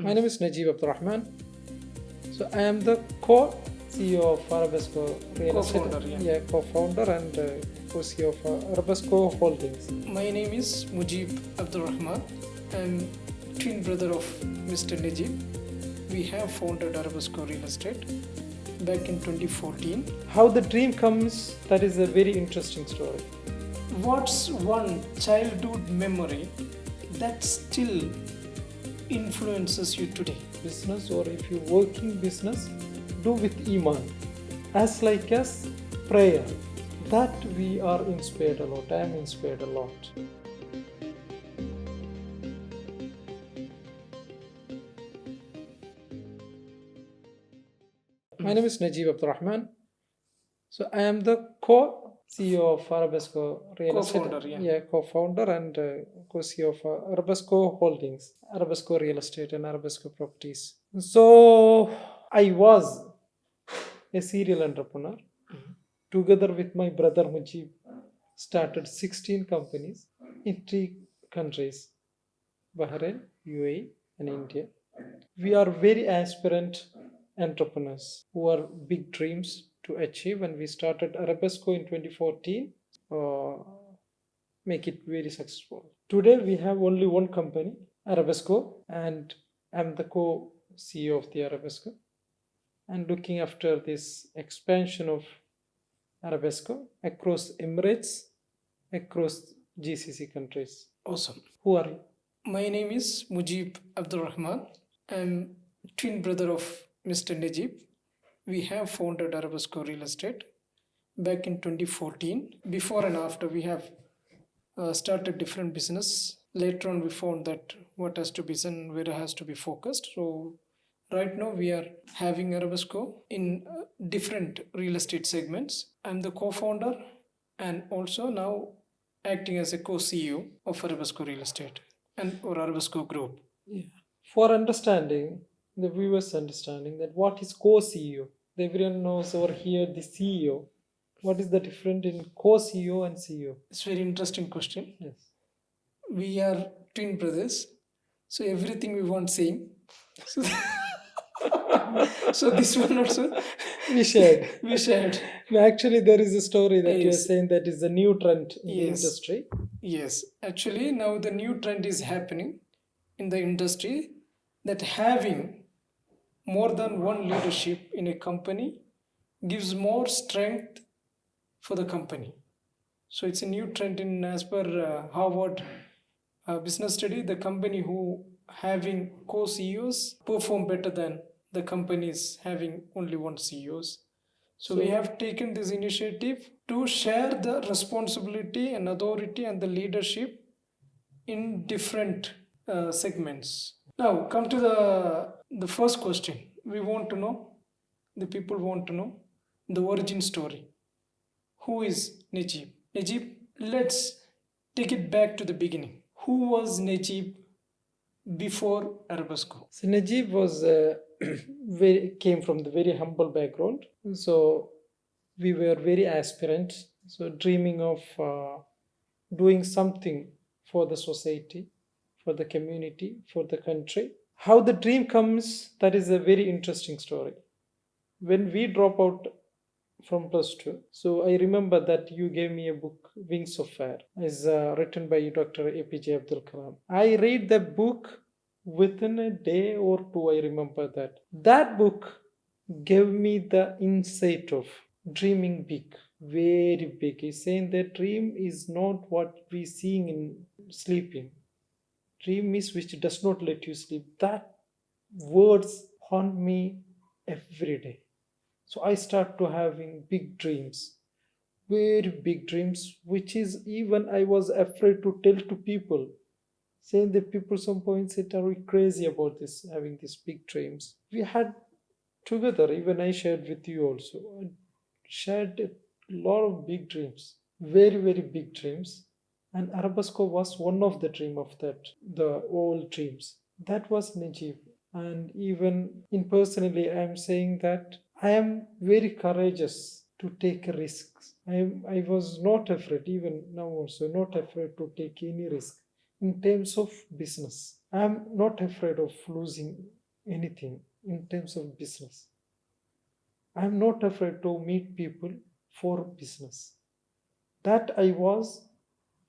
My name is Najib Abdurrahman. So I am the co-CEO of Arabesco Real Estate. Co-founder, Co-founder and co-CEO of Arabesco Holdings. My name is Mujib Abdul Rahman. I'm twin brother of Mr. Najib. We have founded Arabesco Real Estate back in 2014. How the dream comes, that is a very interesting story. What's one childhood memory that still influences you today? Business, or if you work in business, do with Iman. As like as prayer. That we are inspired a lot. I am inspired a lot. My name is Najib Abdurrahman. So I am the co-CEO of Arabesco Real Co-founder, Estate. Co-founder and co-CEO of Arabesco Holdings, Arabesco Real Estate and Arabesco Properties. So I was a serial entrepreneur. Together with my brother Mujib, started 16 companies in 3 countries, Bahrain, UAE and India. We are very aspirant entrepreneurs who are big dreams to achieve, and we started Arabesco in 2014, make it very successful. Today we have only one company, Arabesco, and I'm the co-CEO of the Arabesco and looking after this expansion of Arabesco across Emirates, across GCC countries. Awesome. Who are you? My name is Mujib Abdul Rahman. I'm twin brother of Mr. Najib. We have founded Arabesco Real Estate back in 2014. Before and after, we have started different business. Later on, we found that what has to be done, where it has to be focused. So right now, we are having Arabesco in different real estate segments. I'm the co-founder and also now acting as a co-CEO of Arabesco Real Estate and or Arabesco Group. Yeah. For understanding, the viewers understanding that what is co-CEO. Everyone knows over here the CEO. What is the difference in co-CEO and CEO? It's a very interesting question. Yes. We are twin brothers, so everything we want same. So, so this one also We shared. we shared. Actually, there is a story that you are Yes. saying that is a new trend in the Yes. industry. Yes, actually now the new trend is happening in the industry that having more than one leadership in a company gives more strength for the company. So it's a new trend in as per Harvard business study. The company who having co-CEOs perform better than the companies having only one CEOs. So we have taken this initiative to share the responsibility and authority and the leadership in different segments. Now come to the first question. We want to know, the people want to know the origin story. Who is Najib? Najib, let's take it back to the beginning. Who was Najib before Arabesco? So Najib was came from the very humble background. So we were very aspirant. So dreaming of doing something for the society, for the community, for the country. How the dream comes, that is a very interesting story. When we drop out from plus 2, so I remember that you gave me a book, Wings of Fire, is written by Dr. APJ Abdul Kalam. I read the book within a day or 2. I remember that. That book gave me the insight of dreaming big, very big. He's saying that dream is not what we seeing in sleeping. Dream is which does not let you sleep. That words haunt me every day. So I start to having big dreams, very big dreams, which is even I was afraid to tell to people, saying that people some point said, are we crazy about this, having these big dreams? We had together, even I shared with you also, I shared a lot of big dreams, very, very big dreams. And Arabesco was one of the dream of that, the old dreams. That was Najib. And even in personally, I am saying that I am very courageous to take risks. I was not afraid, even now also, not afraid to take any risk in terms of business. I'm not afraid of losing anything in terms of business. I'm not afraid to meet people for business. That I was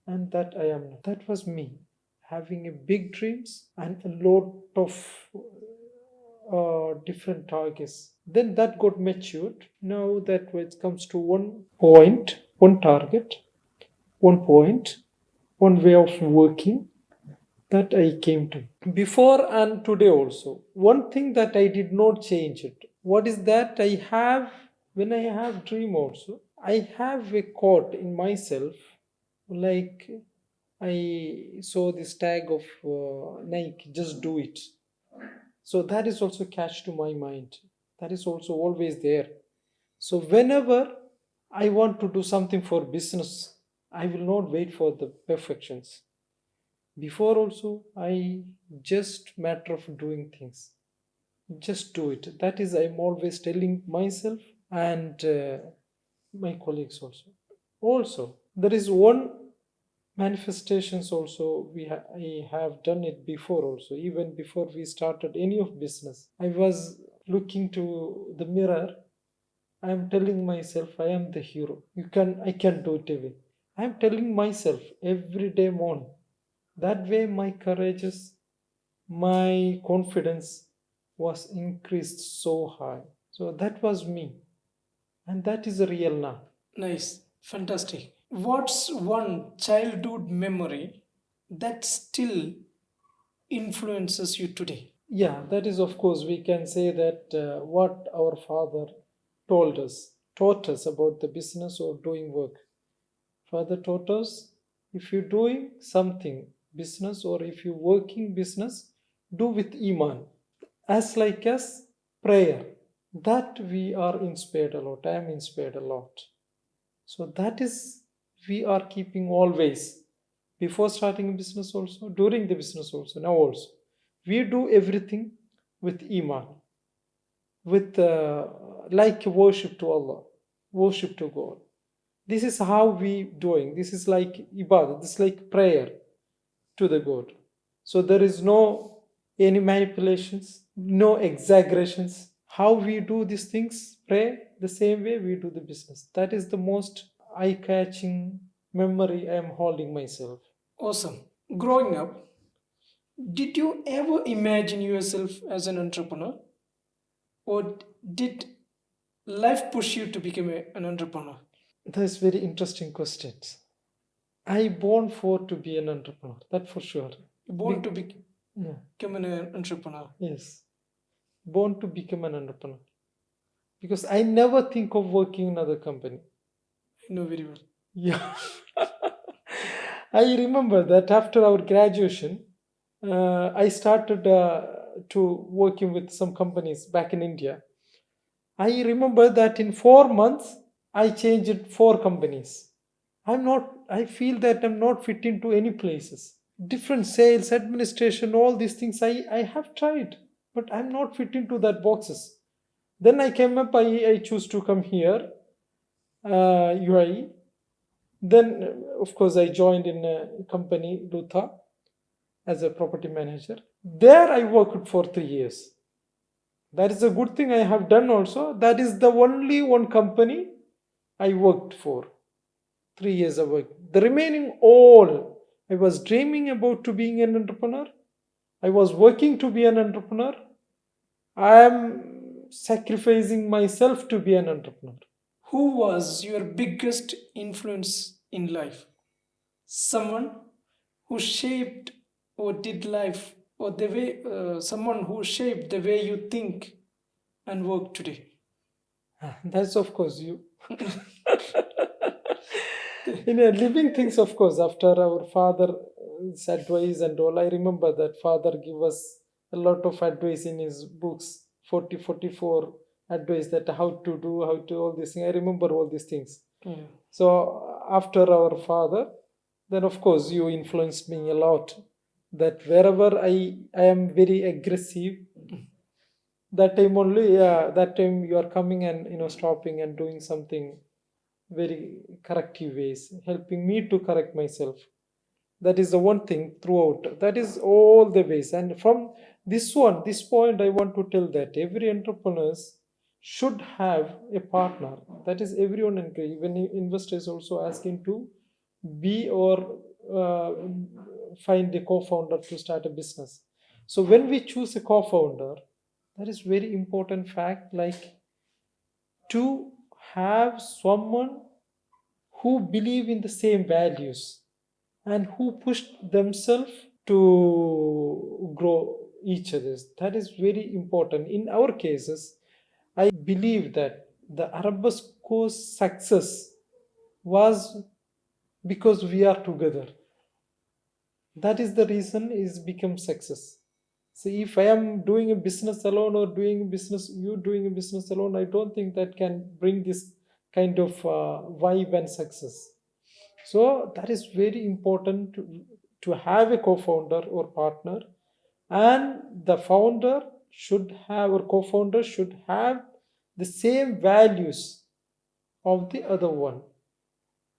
and that I am not. That was me having a big dreams and a lot of different targets. Then that got matured. Now that when it comes to one point, one target, one point, one way of working that I came to. Before and today also. One thing that I did not change it. What is that I have when I have dream also? I have a quote in myself like I saw this tag of Nike, just do it. So that is also catch to my mind. That is also always there. So whenever I want to do something for business, I will not wait for the perfections. Before also, I just matter of doing things. Just do it. That is, I'm always telling myself and my colleagues also. Also, there is one manifestations also I have done it before also even before we started any of business. I was looking to the mirror. I am telling myself I am the hero. I can do it even. I am telling myself every day morning. That way my courageous, my confidence was increased so high. So that was me. And that is real now. Nice, fantastic. What's one childhood memory that still influences you today? Yeah, that is, of course, we can say that what our father taught us about the business or doing work. Father taught us if you're doing something, business, or if you're working business, do with Iman, as like as prayer. That we are inspired a lot. I am inspired a lot. So that is, we are keeping always before starting a business also, during the business also, now also. We do everything with Iman, with like worship to Allah, worship to God. This is how we doing. This is like ibadah. This is like prayer to the God. So there is no any manipulations, no exaggerations. How we do these things, pray the same way we do the business. That is the most eye-catching memory I am holding myself. Awesome. Growing up, did you ever imagine yourself as an entrepreneur? Or did life push you to become an entrepreneur? That's very interesting questions. I born for to be an entrepreneur. That for sure. Born to Yeah. become an entrepreneur. Yes. Born to become an entrepreneur. Because I never think of working in another company. I know very well. Yeah. I remember that after our graduation, I started to working with some companies back in India. I remember that in 4 months, I changed four companies. I feel that I'm not fit into any places. Different sales, administration, all these things I have tried, but I'm not fit into that boxes. Then I came up, I choose to come here, UAE. Then, of course, I joined in a company, Lutha, as a property manager. There I worked for 3 years. That is a good thing I have done also. That is the only one company I worked for. 3 years of work. The remaining all, I was dreaming about to being an entrepreneur. I was working to be an entrepreneur. I am sacrificing myself to be an entrepreneur. Who was your biggest influence in life? Someone who shaped or did life, or the way someone who shaped the way you think and work today. That's of course you. In a living things, of course, after our father's advice and all, I remember that father gave us a lot of advice in his books, 44 advice that how to do, how to all these things. I remember all these things. Yeah. So after our father, then of course you influenced me a lot. That wherever I am very aggressive, that time only, yeah, that time you are coming and stopping and doing something very corrective ways, helping me to correct myself. That is the one thing throughout. That is all the ways. And from this point, I want to tell that every entrepreneurs should have a partner. That is everyone, even investors also asking to be or uh, find a co-founder to start a business. So when we choose a co-founder, that is very important fact, like to have someone who believe in the same values and who pushed themselves to grow each other's. That is very important. In our cases, I believe that the Arabesco's success was because we are together. That is the reason is become success. See, if I am doing a business alone or doing a business, you doing a business alone, I don't think that can bring this kind of vibe and success. So that is very important to have a co-founder or partner, and the founder should have or co-founder should have the same values of the other one.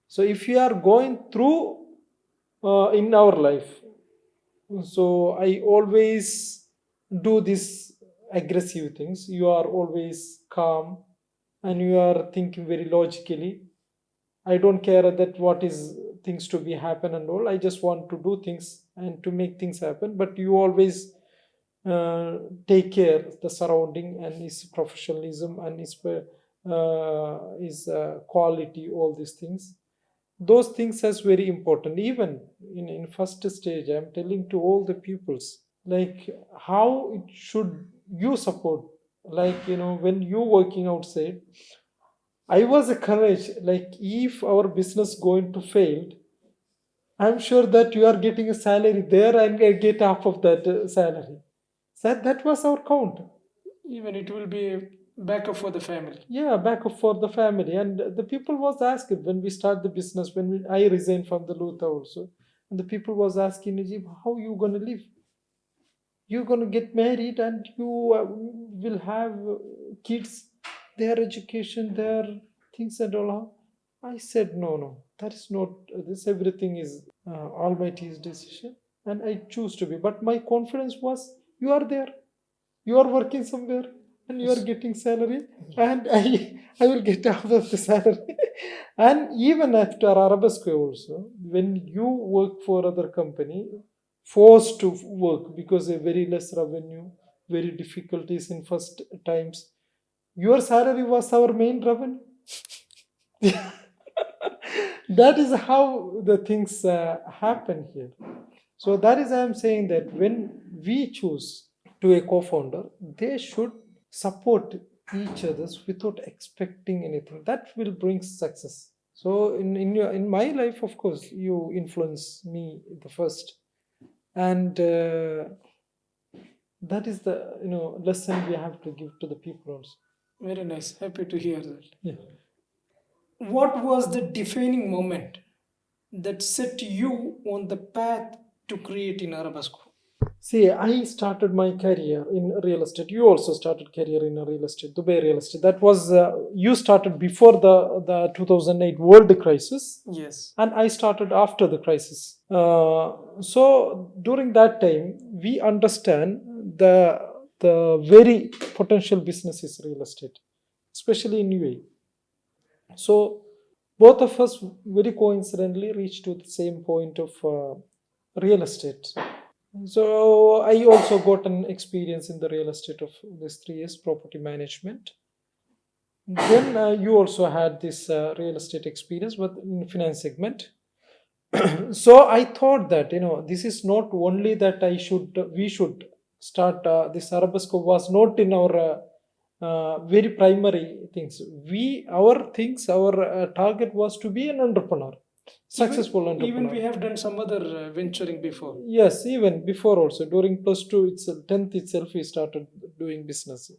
So if you are going through in our life, so I always do this aggressive things. You are always calm and you are thinking very logically. I don't care that what is things to be happen and all. I just want to do things and to make things happen. But you always uh, take care the surrounding and his professionalism and his quality. All these things. Those things is very important. Even in first stage, I'm telling to all the pupils like how it should you support. Like when you working outside, I was a courage. Like if our business going to fail, I'm sure that you are getting a salary there and I get half of that salary. So that was our count. Even it will be a backup for the family. Yeah, backup for the family. And the people was asked when we start the business, I resigned from the Luther also. And the people was asking, Najib, how you gonna live? You're gonna get married and you will have kids, their education, their things and all. I said, no, no, that is not this. Everything is Almighty's decision, and I choose to be. But my confidence was, you are there, you are working somewhere, and you are getting salary, and I will get out of the salary. And even after Arabesco also, when you work for other company, forced to work because a very less revenue, very difficulties in first times, your salary was our main revenue. That is how the things happen here. So that is I am saying that when we choose to a co-founder, they should support each others without expecting anything. That will bring success. So in my life, of course, you influence me the first, and that is the lesson we have to give to the people also. Very nice. Happy to hear that. Yeah. What was the defining moment that set you on the path to create in Arabesco? See, I started my career in real estate. You also started career in real estate, Dubai real estate. That was you started before the 2008 world crisis, Yes. and I started after the crisis. So during that time, we understand the very potential business is real estate, especially in UAE. So both of us very coincidentally reached to the same point of real estate. So I also got an experience in the real estate of this 3 years property management. Then you also had this real estate experience, but in finance segment. So I thought that this is not only that we should start this Arabesco was not in our very primary things. Our target was to be an entrepreneur, successful entrepreneur. Even we have done some other venturing before. Yes, even before also during +2 itself, 10th itself, we started doing business.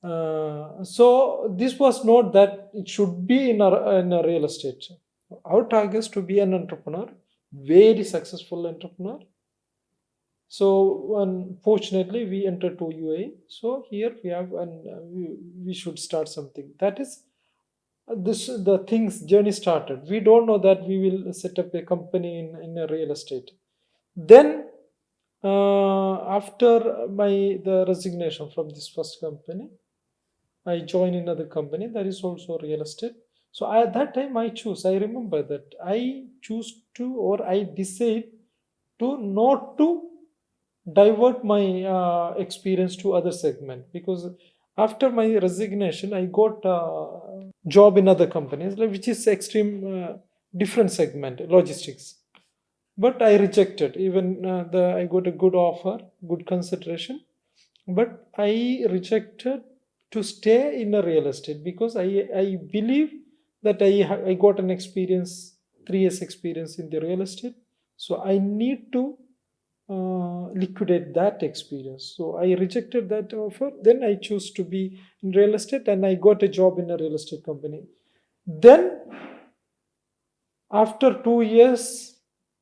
So this was not that it should be in a real estate. Our target is to be an entrepreneur, very successful entrepreneur. So unfortunately, we entered to UAE. So here we have, and we should start something. That is this the things journey started. We don't know that we will set up a company in a real estate. Then after the resignation from this first company, I joined another company that is also real estate. So at that time I remember that I choose to, or I decide to not to divert my experience to other segment, because after my resignation I got a job in other companies, which is extreme different segment, logistics. But I rejected. Even I got a good offer, good consideration, but I rejected to stay in a real estate, because I believe that I got an experience, 3 years experience in the real estate. So I need to liquidate that experience. So I rejected that offer. Then I chose to be in real estate, and I got a job in a real estate company. Then after 2 years,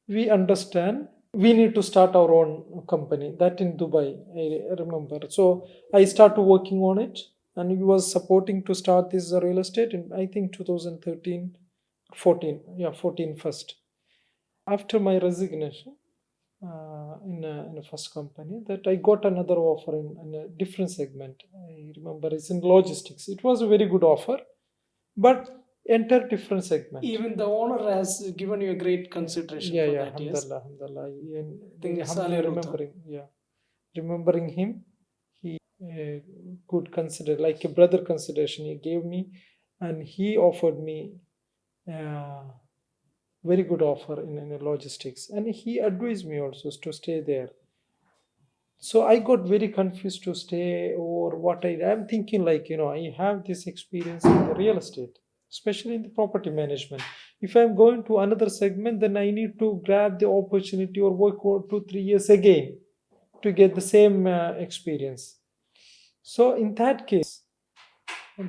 we understand we need to start our own company. That in Dubai, I remember. So I started working on it, and he was supporting to start this real estate in, I think, 2013, 14. Yeah, 14 first. After my resignation in a first company, that I got another offer in a different segment. I remember it's in logistics. It was a very good offer, but enter different segment. Even the owner has given you a great consideration Yeah, for yeah, that, yes. alhamdulillah, alhamdulillah. And Think very it's humbly Aniruddha. remembering, yeah, remembering him, he could consider like a brother consideration he gave me, and he offered me uh, very good offer in a logistics, and he advised me also to stay there. So I got very confused to stay, or what I'm thinking, like, I have this experience in the real estate, especially in the property management. If I'm going to another segment, then I need to grab the opportunity or work for 2 3 years again to get the same experience. So in that case,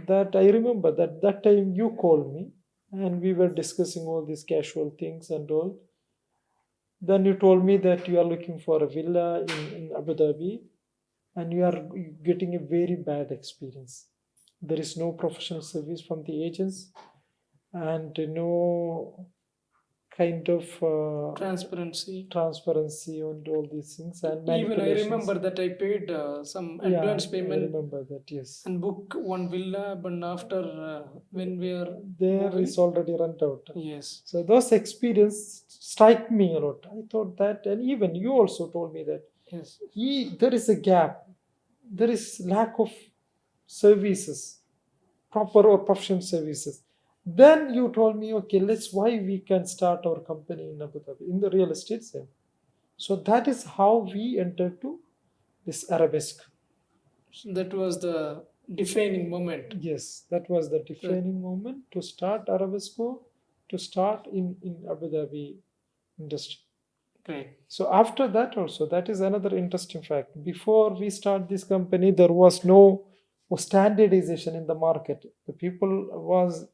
that I remember that time you called me, and we were discussing all these casual things and all. Then you told me that you are looking for a villa in Abu Dhabi, and you are getting a very bad experience. There is no professional service from the agents, and no kind of transparency and all these things, and Even I manipulations. remember that I paid some Yeah, advance I payment remember that. Yes, and book one villa, but after when we are there moving, is already rent out. yes, So those experience strike me a lot. I thought that, and even you also told me that yes, there is a gap, there is lack of services, proper or professional services. Then you told me, okay, let's why we can start our company in Abu Dhabi in the real estate side. So that is how we entered to this Arabesque. so that was the defining moment. Yes, that was the defining moment to start Arabesco, to start in Abu Dhabi industry. Great. So after that also, that is another interesting fact. Before we start this company, there was no standardization in the market. The people was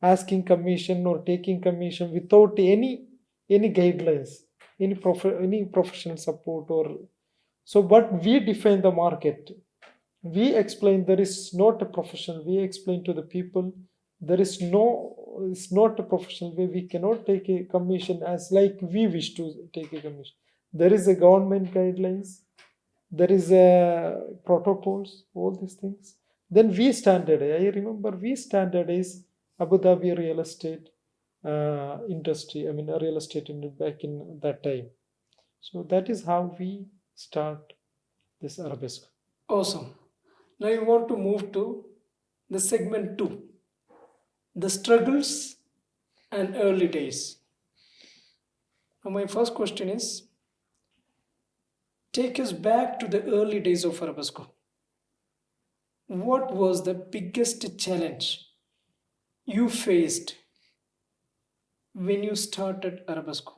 asking commission or taking commission without any guidelines, any professional support or so. But we define the market. We explain there is not a professional. We explain to the people there is no, it's not a professional way. We cannot take a commission as like we wish to take a commission. There is a government guidelines, there is a protocols, all these things. Then we standardize. I remember we standardize Abu Dhabi real estate industry. I mean, a real estate in back in that time. So that is how we start this Arabesque. Awesome. Now you want to move to the segment 2, the struggles and early days. Now my first question is, take us back to the early days of Arabesco. What was the biggest challenge you faced when you started Arabesco?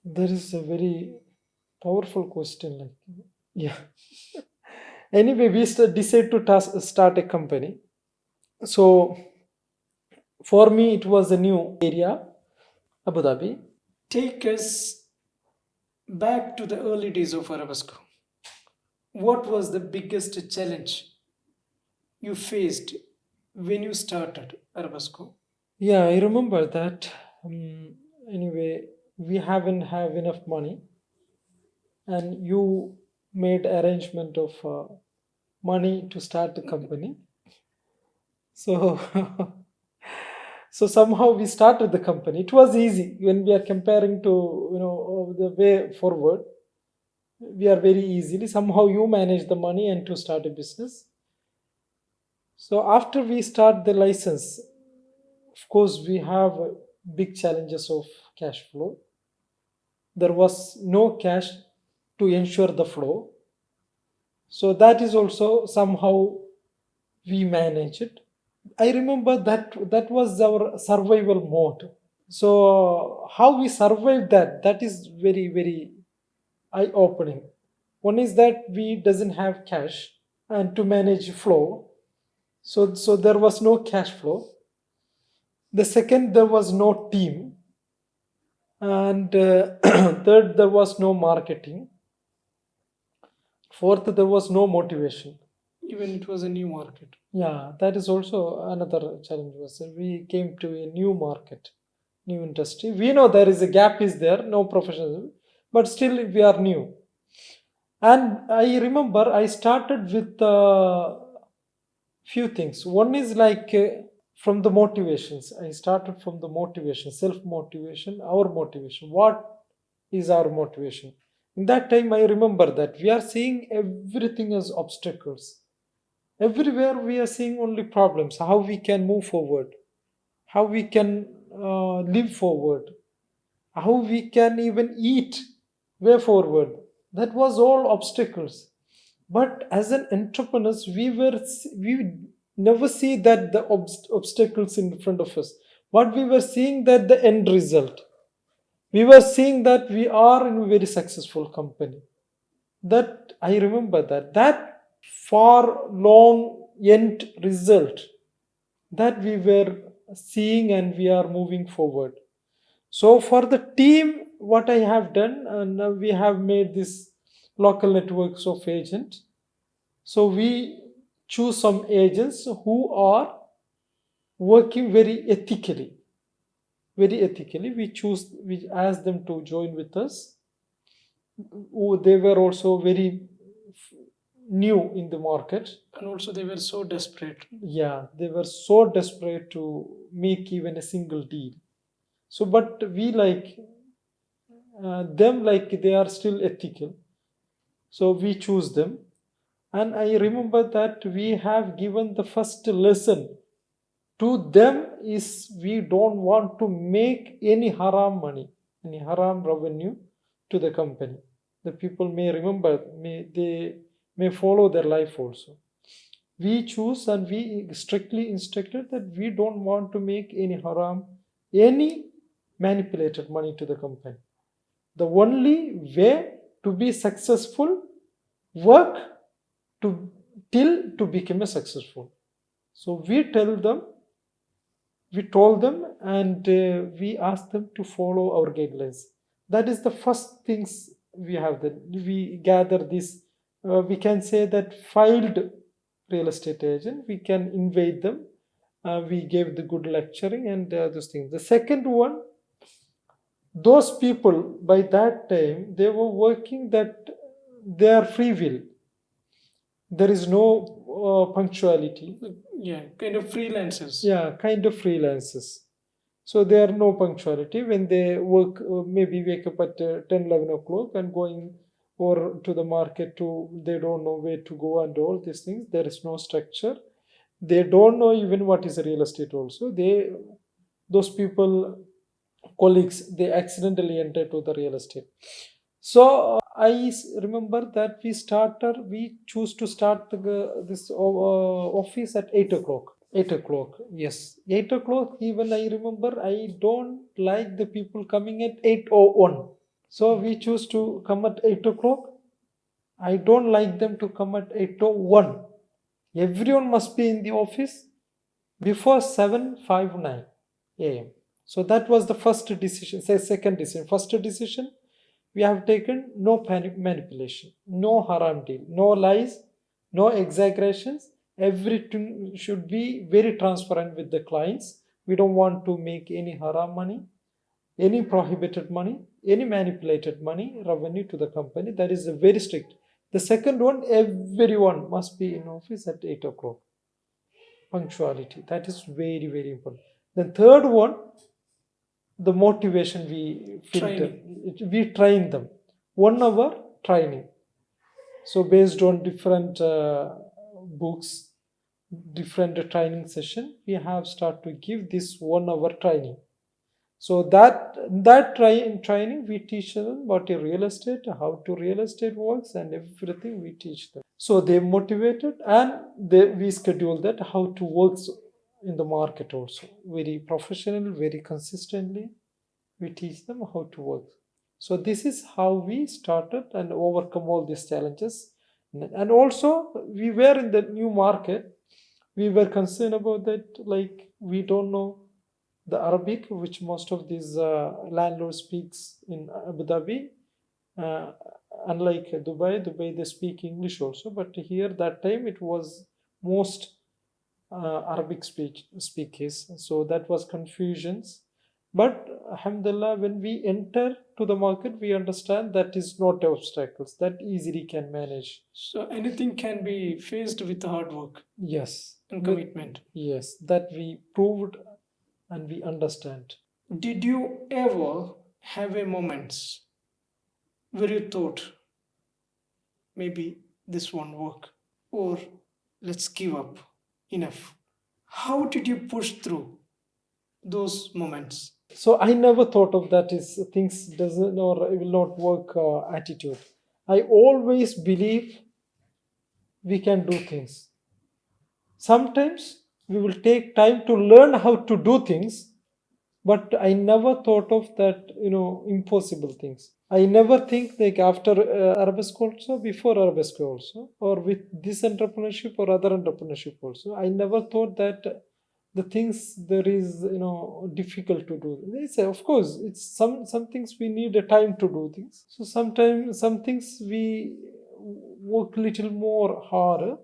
That is a very powerful question. Like, yeah. Anyway, we decide to start a company. So for me, it was a new area, Abu Dhabi. Take us back to the early days of Arabesco. What was the biggest challenge you faced when you started Arabesco? Yeah, I remember that. Anyway, we haven't have enough money, and you made arrangement of money to start the company. So, so somehow we started the company. It was easy when we are comparing to the way forward. We are very easily somehow you manage the money and to start a business. So after we start the license, of course we have big challenges of cash flow. There was no cash to ensure the flow. So that is also somehow we manage it. I remember that was our survival mode. So how we survived that is very very eye opening. One is that we doesn't have cash and to manage flow. So there was no cash flow. The second, there was no team, and third, there was no marketing. Fourth, there was no motivation. Even it was a new market. Yeah, that is also another challenge. Was we came to a new market, new industry. We know there is a gap is there, no professionalism, but still we are new. And I remember I started with few things. One is like from the motivations. I started from the motivation, self motivation, our motivation. What is our motivation? In that time, I remember that we are seeing everything as obstacles. Everywhere we are seeing only problems. How we can move forward, how we can live forward, how we can even eat way forward. That was all obstacles. But as an entrepreneurs, we never see that the obstacles in front of us. What we were seeing that the end result. We were seeing that we are in a very successful company. That I remember that far long end result that we were seeing and we are moving forward. So for the team, what I have done, and we have made this local networks of agents. So we choose some agents who are working very ethically. Very ethically, we ask them to join with us. They were also very new in the market. And also they were so desperate. Yeah, they were so desperate to make even a single deal. So, but we like them like they are still ethical. So we choose them. And I remember that we have given the first lesson to them is we don't want to make any haram money, any haram revenue to the company. The people may remember, they may follow their life also. We choose and we strictly instructed that we don't want to make any haram, any manipulated money to the company. The only way to be successful, work to till to become a successful. So we told them and we asked them to follow our guidelines. That is the first things we have. That we gather this. We can say that filed real estate agent. We can invite them. We gave the good lecturing and those things. The second one, those people by that time they were working that their free will. There is no punctuality. Yeah, kind of freelancers. Yeah, kind of freelancers. So there are no punctuality when they work. Maybe wake up at 10, 11 o'clock and going or to the market to they don't know where to go and all these things. There is no structure. They don't know even what is real estate. Also, those people colleagues they accidentally enter to the real estate. So remember that we choose to start this office at 8 o'clock. 8 o'clock, yes, 8 o'clock. Even I remember I don't like the people coming at 8:01. So we choose to come at 8 o'clock. I don't like them to come at 8:01. Everyone must be in the office before 7:59 a.m. So that was the first decision. Say second decision. First decision, we have taken no panic manipulation, no haram deal, no lies, no exaggerations. Everything should be very transparent with the clients. We don't want to make any haram money, any prohibited money, any manipulated money, revenue to the company. That is a very strict. The second one, everyone must be in office at 8 o'clock. Punctuality. That is very, very important. The third one, the motivation we filter. Training. We train them. 1 hour training. So based on different books, different training session, we have start to give this 1 hour training. So training we teach them what is real estate, how to real estate works, and everything we teach them. So they motivated, and we schedule that how to work in the market also. Very professional, very consistently. We teach them how to work. So this is how we started and overcome all these challenges. And also we were in the new market. We were concerned about that, like we don't know the Arabic, which most of these landlords speaks in Abu Dhabi. Uh, Unlike Dubai they speak English also, but here that time it was most Arabic speakers. So that was confusions. But alhamdulillah, when we enter to the market, we understand that is not obstacles, that easily can manage. So anything can be faced with hard work Yes, and commitment. yes, that we proved and we understand. Did you ever have a moments where you thought maybe this won't work or let's give up, enough? How did you push through those moments? So I never thought of that is things doesn't or will not work attitude. I always believe we can do things. Sometimes we will take time to learn how to do things, but I never thought of that, impossible things. I never think like after Arabesco also, before Arabesco also, or with this entrepreneurship or other entrepreneurship also. I never thought that the things there is difficult to do. They say, of course, it's some things we need a time to do things. So sometimes some things we work little more harder.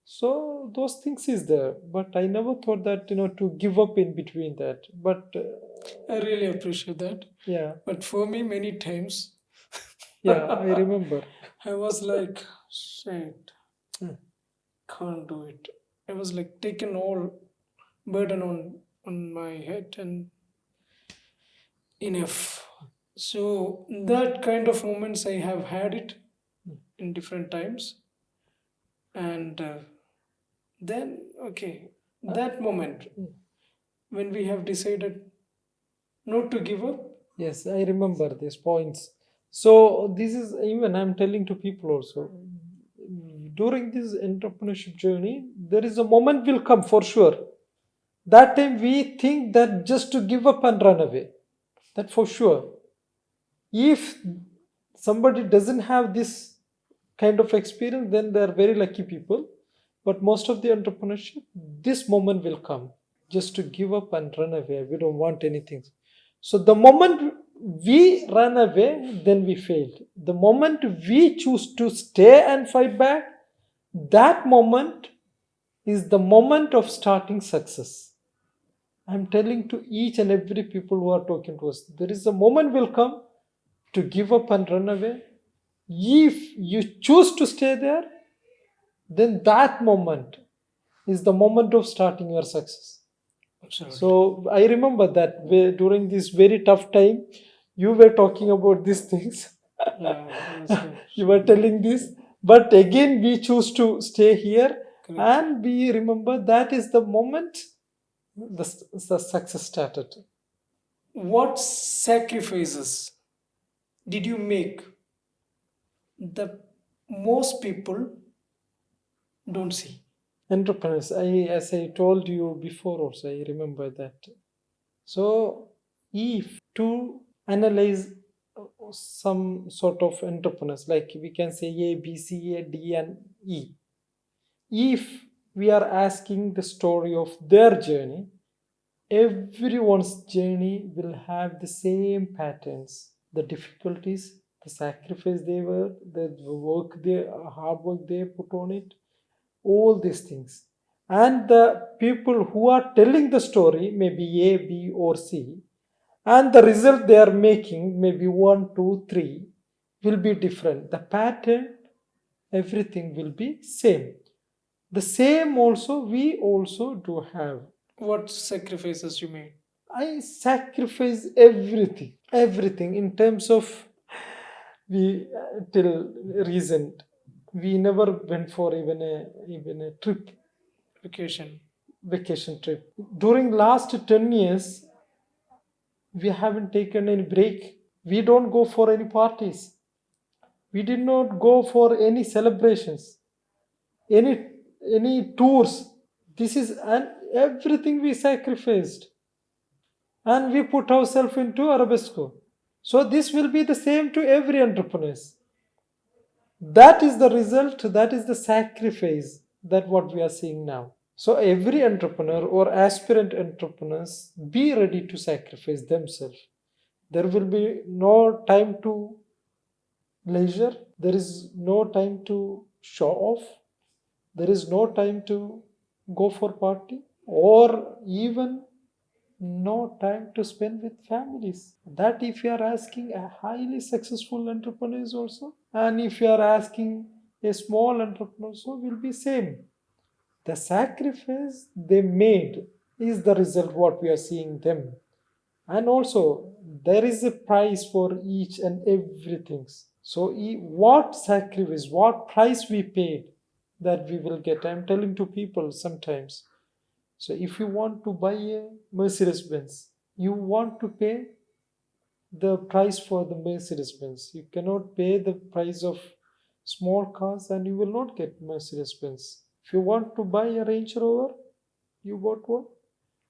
So those things is there, but I never thought that to give up in between that. But I really appreciate that. yeah, But for me, many times, yeah, I remember. I was like, shit, Hmm. can't do it. I was like taking all burden on my head and enough. So that kind of moments I have had it in different times, and then okay, that moment when we have decided not to give up. Yes, I remember these points. So this is even I'm telling to people also. During this entrepreneurship journey, there is a moment will come for sure. That time we think that just to give up and run away. That for sure. If somebody doesn't have this kind of experience, then they are very lucky people. But most of the entrepreneurship, this moment will come just to give up and run away. We don't want anything. So the moment we run away, then we failed. The moment we choose to stay and fight back, that moment is the moment of starting success. I'm telling to each and every people who are talking to us, there is a moment will come to give up and run away. If you choose to stay there, then that moment is the moment of starting your success. Absolutely. So I remember that during this very tough time, you were talking about these things. Yeah, that's right. You were telling this, but again we choose to stay here, Correct. and we remember that is the moment the success started. What sacrifices did you make that most people don't see? Entrepreneurs, as I told you before also, I remember that. So if to analyze some sort of entrepreneurs, like we can say A, B, C, A, D, and E. If we are asking the story of their journey, everyone's journey will have the same patterns, the difficulties, the sacrifice they were, the work they hard work they put on it, all these things. And the people who are telling the story, maybe A, B, or C, and the result they are making, maybe 1, 2, 3, will be different. The pattern, everything will be same. The same also we also do have. What sacrifices you made? I sacrifice everything in terms of we till recent we never went for even a Vacation. vacation trip. During last 10 years, we haven't taken any break. We don't go for any parties. We did not go for any celebrations, any any tours. This is and everything we sacrificed, and we put ourselves into Arabesco. So this will be the same to every entrepreneurs. That is the result. That is the sacrifice that what we are seeing now. So every entrepreneur or aspirant entrepreneurs be ready to sacrifice themselves. There will be no time to leisure. There is no time to show off. There is no time to go for party or even no time to spend with families. That if you are asking a highly successful entrepreneurs also, and if you are asking a small entrepreneur also will be same. The sacrifice they made is the result what we are seeing them. And also there is a price for each and everything. So what sacrifice, what price we paid, that we will get. I'm telling to people sometimes. So if you want to buy a Mercedes Benz, you want to pay the price for the Mercedes Benz. You cannot pay the price of small cars and you will not get Mercedes Benz. If you want to buy a Range Rover, you bought what?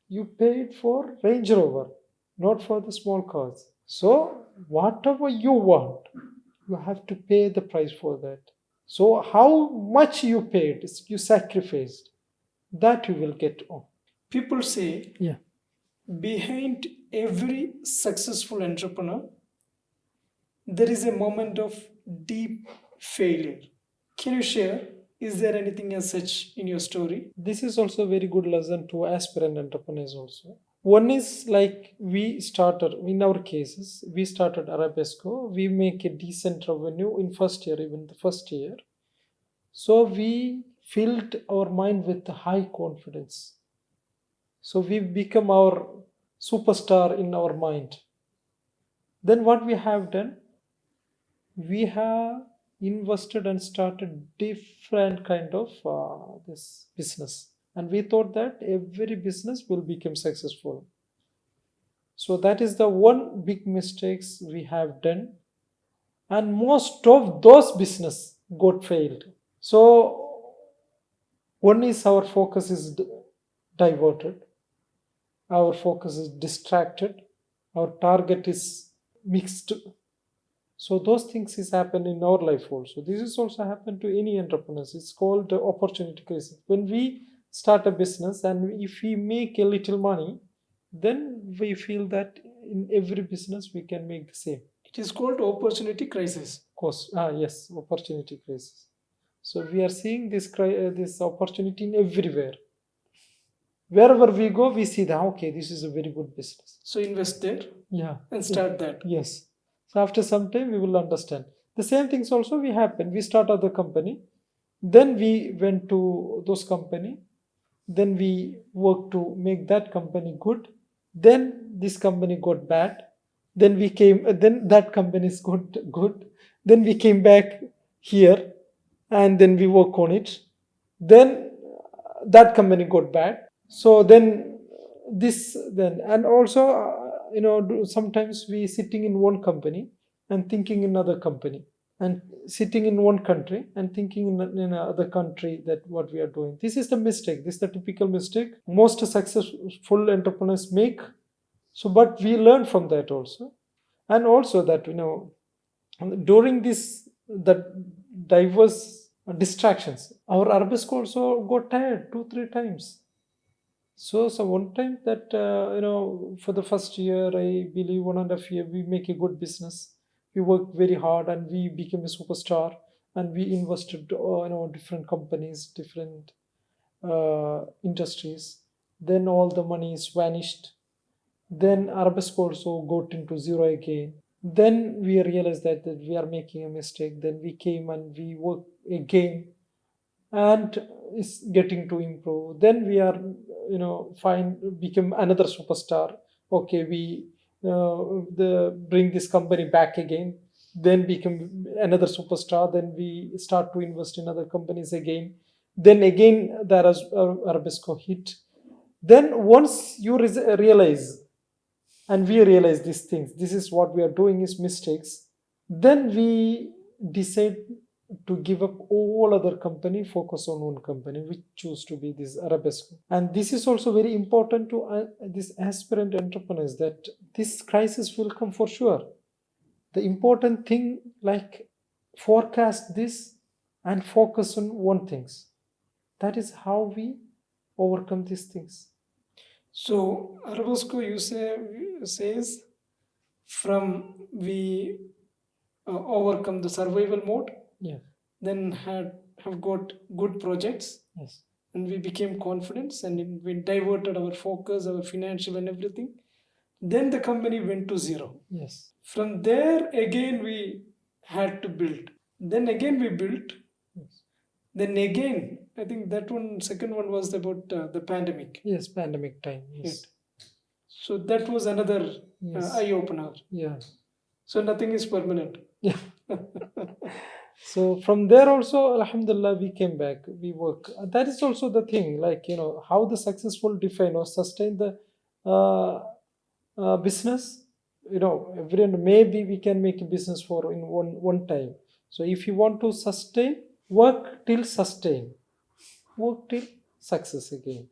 You paid for Range Rover, not for the small cars. So whatever you want, you have to pay the price for that. So how much you paid, you sacrificed, that you will get on. People say Yeah. behind every successful entrepreneur, there is a moment of deep failure. Can you share? Is there anything as such in your story? This is also a very good lesson to aspirant entrepreneurs also. One is like we started, in our cases, we started Arabesco. We make a decent revenue in first year, even the first year. So we filled our mind with high confidence. So we become our superstar in our mind. Then what we have done, we have invested and started different kind of this business, and we thought that every business will become successful. So that is the one big mistakes we have done, and most of those business got failed. So one is our focus is diverted, our focus is distracted, our target is mixed. So those things is happen in our life also. This is also happen to any entrepreneurs. It's called opportunity crisis. When we start a business and if we make a little money, then we feel that in every business we can make the same. It is called opportunity crisis. Cost, yes, opportunity crisis. So we are seeing this opportunity in everywhere. Wherever we go, we see that okay, this is a very good business. So invest there Yeah, and start that. yes. So after some time, we will understand. The same things also we happen. We start other company, then we went to those company, then we work to make that company good. Then this company got bad. Then we came. Then that company is good. Then we came back here, and then we work on it. Then that company got bad. So then this then and also sometimes we sitting in one company and thinking in another company, and sitting in one country and thinking in another country that what we are doing. This is the mistake. This is the typical mistake most successful entrepreneurs make. So but we learn from that also, and also that during this the diverse distractions, our Arabesco also got tired 2 3 times. So one time that for the first year, I believe 1.5 year, we make a good business. We work very hard and we became a superstar. and we invested different companies, different industries. Then all the money is vanished. Then Arabesco also got into zero again. Then we realized that we are making a mistake. Then we came and we worked again, and is getting to improve. Then we are, find become another superstar. Okay, we bring this company back again. Then become another superstar. Then we start to invest in other companies again. Then again there is Arabesco hit. Then once you realize, and we realize these things, this is what we are doing is mistakes, then we decide to give up all other company, focus on one company, which choose to be this Arabesco. And this is also very important to this aspirant entrepreneurs, that this crisis will come for sure. The important thing, like, forecast this and focus on one things. That is how we overcome these things. So Arabesco, you says from we overcome the survival mode, Yeah. then have got good projects, Yes. and we became confident, and we diverted our focus, our financial and everything. Then the company went to zero. Yes. From there again we had to build. Then again we built. Yes. Then again, I think that second one was about the pandemic. Yes. Pandemic time. Yes. So that was another Yes. eye opener. Yeah. So nothing is permanent. Yeah. So from there also, Alhamdulillah, we came back. We work. That is also the thing. Like, how the successful define or sustain the business. Everyone, maybe we can make a business for in one time. So if you want to sustain, work till sustain, work till success again.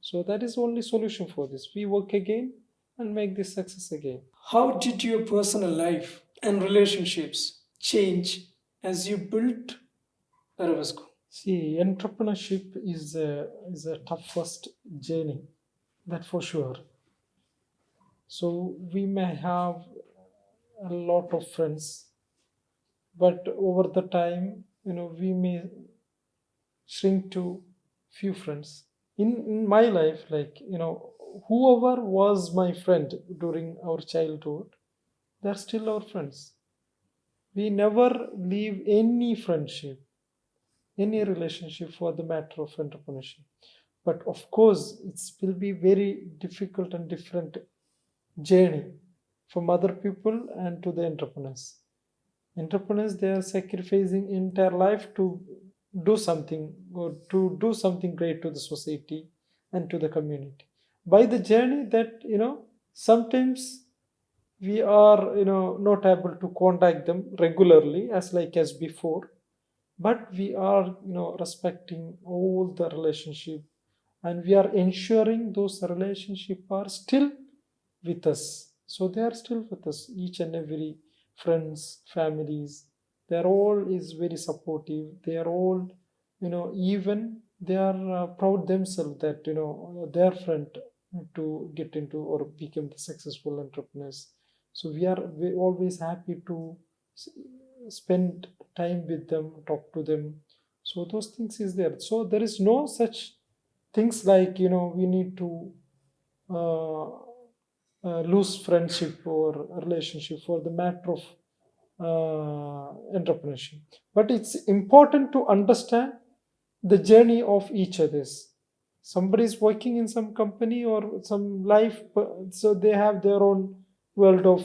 So that is only solution for this. We work again and make this success again. How did your personal life and relationships change as you built Arabesco? See, entrepreneurship is a toughest journey, that for sure. So we may have a lot of friends, but over the time, we may shrink to few friends. In my life, like, whoever was my friend during our childhood, they're still our friends. We never leave any friendship, any relationship for the matter of entrepreneurship. But of course, it will be very difficult and different journey from other people and to the entrepreneurs. Entrepreneurs, they are sacrificing entire life to do something, or to do something great to the society and to the community. By the journey that, sometimes we are, not able to contact them regularly as before, but we are, respecting all the relationship, and we are ensuring those relationship are still with us. So they are still with us, each and every friends, families. They are all is very supportive. They are all, even they are proud themselves that, their friend to get into or become the successful entrepreneurs. So we always happy to spend time with them, talk to them. So those things is there. So there is no such things like, we need to uh, lose friendship or relationship for the matter of entrepreneurship. But it's important to understand the journey of each others. Somebody is working in some company or some life, so they have their own world of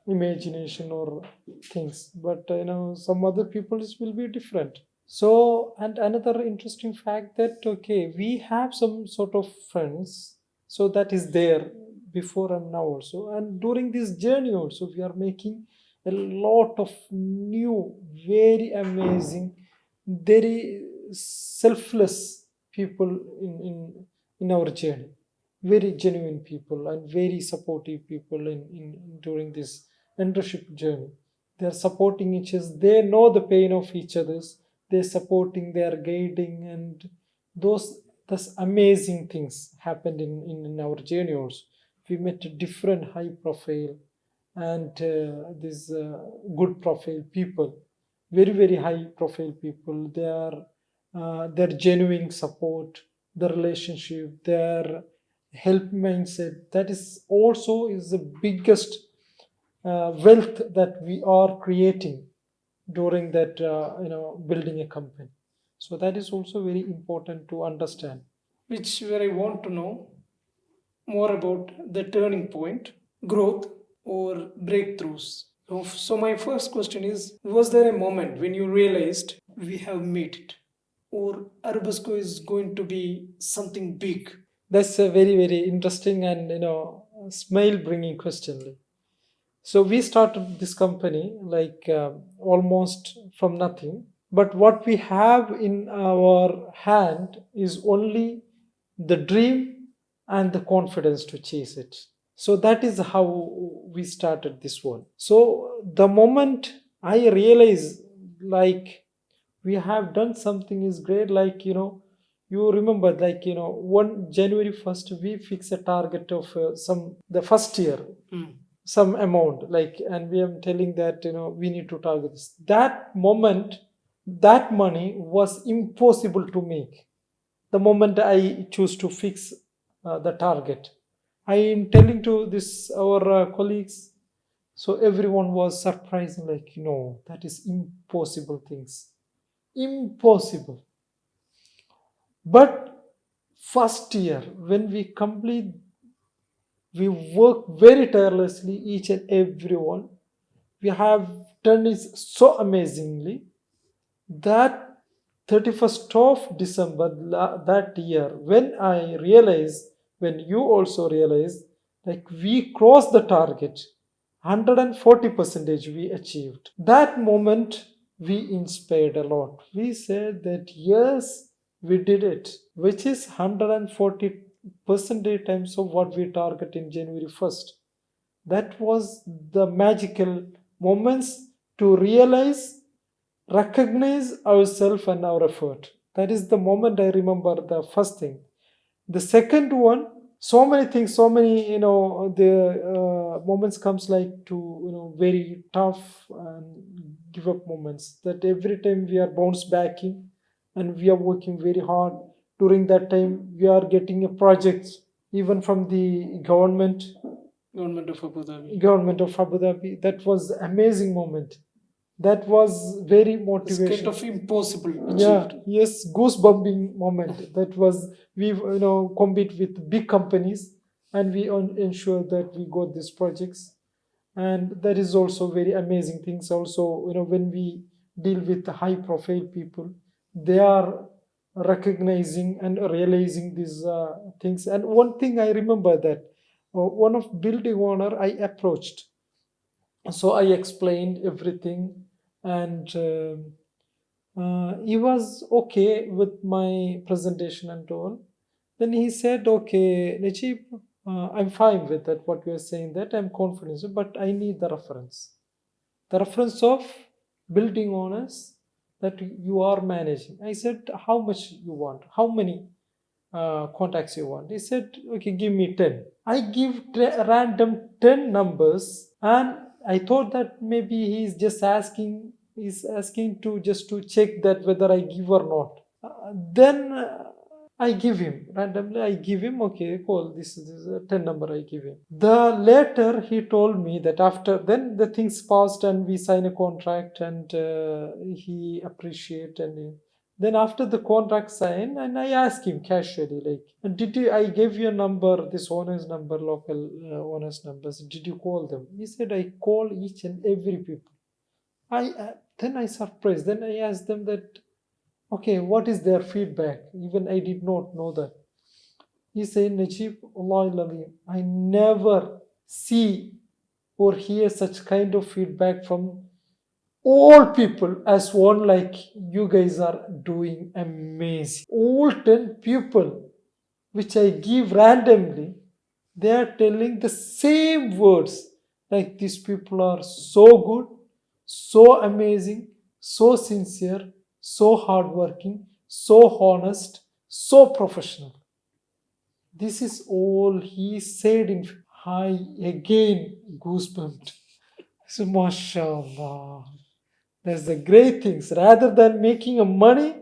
imagination or things. But some other people's will be different. So, and another interesting fact that, okay, we have some sort of friends, so that is there before and now also, and during this journey also we are making a lot of new, very amazing, very selfless people in our journey, very genuine people and very supportive people in during this mentorship journey. They are supporting each other, they know the pain of each other's, they're supporting, they're guiding, and those amazing things happened in our journey also. We met a different high profile and these good profile people, very high profile people. Their genuine support, the relationship, their help mindset. That is also is the biggest wealth that we are creating during that building a company. So that is also very important to understand. which where I want to know more about the turning point, growth, or breakthroughs. So my first question is: was there a moment when you realized we have made it, or Arabesco is going to be something big? That's a very interesting and smile bringing question. So we started this company like almost from nothing. But what we have in our hand is only the dream and the confidence to chase it. So that is how we started this one. So the moment I realize, like, we have done something is great, like, you remember, like, 1 January 1st, we fix a target of some the first year, some amount, like, and we are telling that we need to target this. That moment, that money was impossible to make. The moment I choose to fix the target, I am telling to this our colleagues, so everyone was surprised, like, that is impossible things, impossible. But first year when we complete, we work very tirelessly, each and every one. We have done it so amazingly that 31st of December that year, when I realized, when you also realized, like, we crossed the target, 140 percentage we achieved. That moment we inspired a lot. We said that yes, we did it, which is 140 percentage times of what we target in January 1st. That was the magical moments to realize, recognize ourselves and our effort. That is the moment I remember, the first thing. The second one, so many things, so many, the moments comes like to, very tough and give up moments, that every time we are bounce backing and we are working very hard. During that time we are getting a projects even from the government, Government of Abu Dhabi. That was amazing moment. That was very It's motivation. kind of impossible Yeah, achieved. yes, goosebumping moment. That was, we compete with big companies, and we ensure that we got these projects. And that is also very amazing things. Also, when we deal with the high profile people, they are recognizing and realizing these things. And one thing I remember that one of building owner I approached, so I explained everything, and he was okay with my presentation and all. Then he said, okay, Najib, I'm fine with that, what you are saying, that I'm confident, but I need the reference of building owners that you are managing. I said, how much you want, how many contacts you want? He said, okay, give me 10. I give random 10 numbers, and I thought that maybe he's asking to just to check that whether I give or not. Then I give him randomly. I give him, okay, call this is a 10 number. I give him. The later he told me that after then the things passed and we sign a contract, and he appreciate, and then after the contract signed, and I asked him casually, like, did you? I gave you a number, this owner's number, local owner's numbers. Did you call them? He said, I call each and every people. Then I surprised. Then I asked them that, okay, what is their feedback? Even I did not know that. He said, Najib, Allah, I never see or hear such kind of feedback from all people as one, like you guys are doing amazing. All 10 people which I give randomly, they are telling the same words, like, these people are so good, so amazing, so sincere, so hardworking, so honest, so professional. This is all he said in I again goosebumped. So, mashallah. That's the great things. Rather than making a money,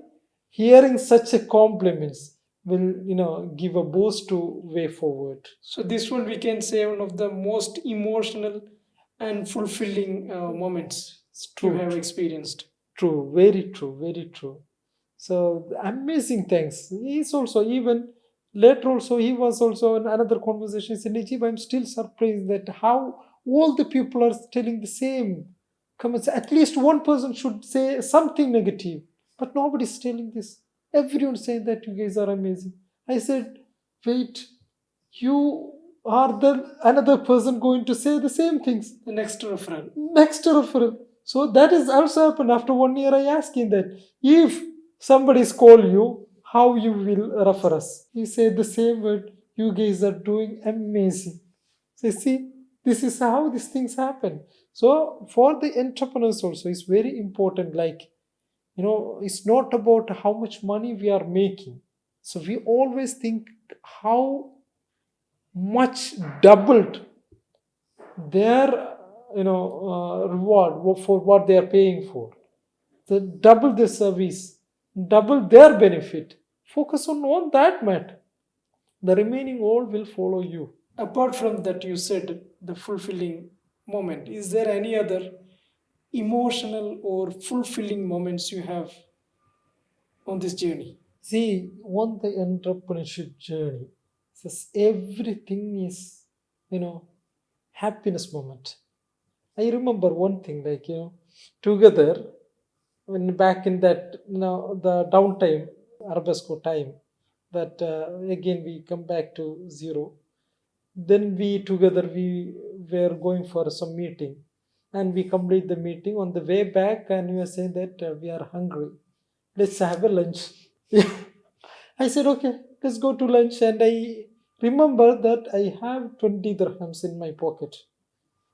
hearing such a compliments will, give a boost to way forward. So this one we can say one of the most emotional and fulfilling moments you True, have true, experienced. true, very true, very true. So amazing things. He's also even later also he was also in another conversation. He said, Najib, I'm still surprised that how all the people are telling the same comments. At least one person should say something negative, but nobody's telling this. Everyone's saying that you guys are amazing. I said, wait, you are the another person going to say the same things The next referral. next referral. So that is also happened after 1 year. I asked him that if somebody's call you, how you will refer us. He said the same word. You guys are doing amazing. So see, this is how these things happen. So for the entrepreneurs also, it's very important. Like it's not about how much money we are making. So we always think how much doubled their reward for what they are paying for. So double the service, double their benefit. Focus on that matter. The remaining all will follow you. Apart from that, you said the fulfilling moment. Is there any other emotional or fulfilling moments you have on this journey? See, on the entrepreneurship journey, says everything is happiness moment. I remember one thing, like together when back in that the downtime, Arabesco time, that again we come back to zero. Then we together we were going for some meeting, and we complete the meeting. On the way back, and we were saying that we are hungry, let's have a lunch. I said okay, let's go to lunch. And I remember that I have 20 dirhams in my pocket.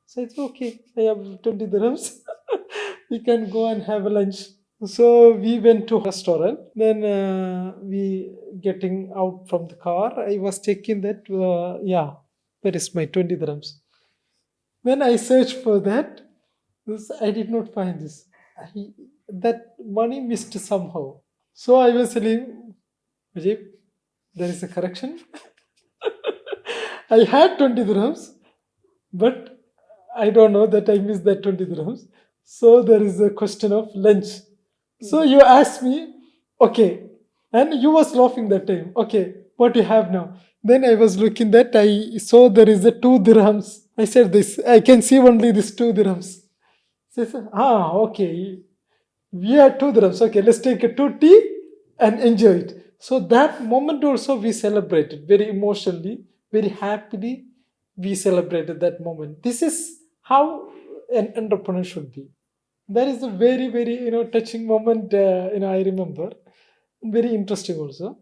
So it's okay, I have 20 dirhams. We can go and have a lunch. So we went to restaurant. Then we getting out from the car. I was checking that. Yeah, where is my 20 dirhams? When I searched for that, I did not find this. That money missed somehow. So I was telling Ajay, there is a correction. I had 20 dirhams, but I don't know that I missed that 20 dirhams. So there is a question of lunch. So you asked me, okay, and you was laughing that time. Okay, what you have now? Then I was looking that I saw there is a 2 dirhams. I said this. I can see only this 2 dirhams. So I said, okay. We had 2 dirhams. Okay, let's take a 2 tea and enjoy it. So that moment also we celebrated very emotionally, very happily. We celebrated that moment. This is how an entrepreneur should be. That is a very very touching moment. I remember, very interesting also.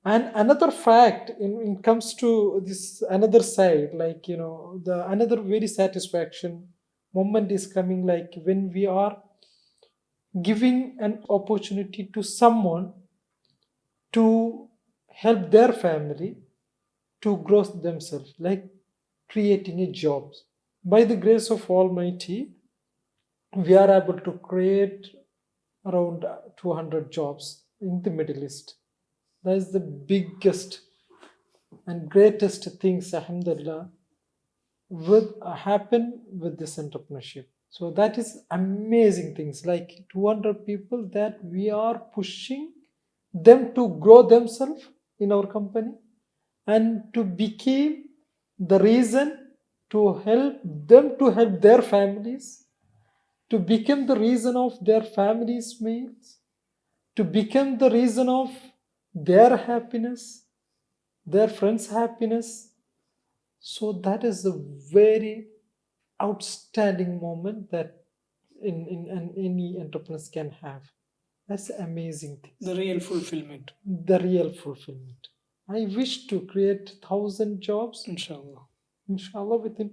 And another fact in comes to this another side, like the another very satisfaction moment is coming, like when we are giving an opportunity to someone to help their family to grow themselves, like creating a job. By the grace of Almighty, we are able to create around 200 jobs in the Middle East. That is the biggest and greatest things, alhamdulillah, will happen with this entrepreneurship. So that is amazing things, like 200 people that we are pushing them to grow themselves in our company and to become the reason to help them to help their families, to become the reason of their families' meals, to become the reason of their happiness, their friends' happiness. So that is a very outstanding moment that any entrepreneurs can have. That's amazing thing. The real fulfillment. The real fulfillment. I wish to create 1,000 jobs, inshallah, within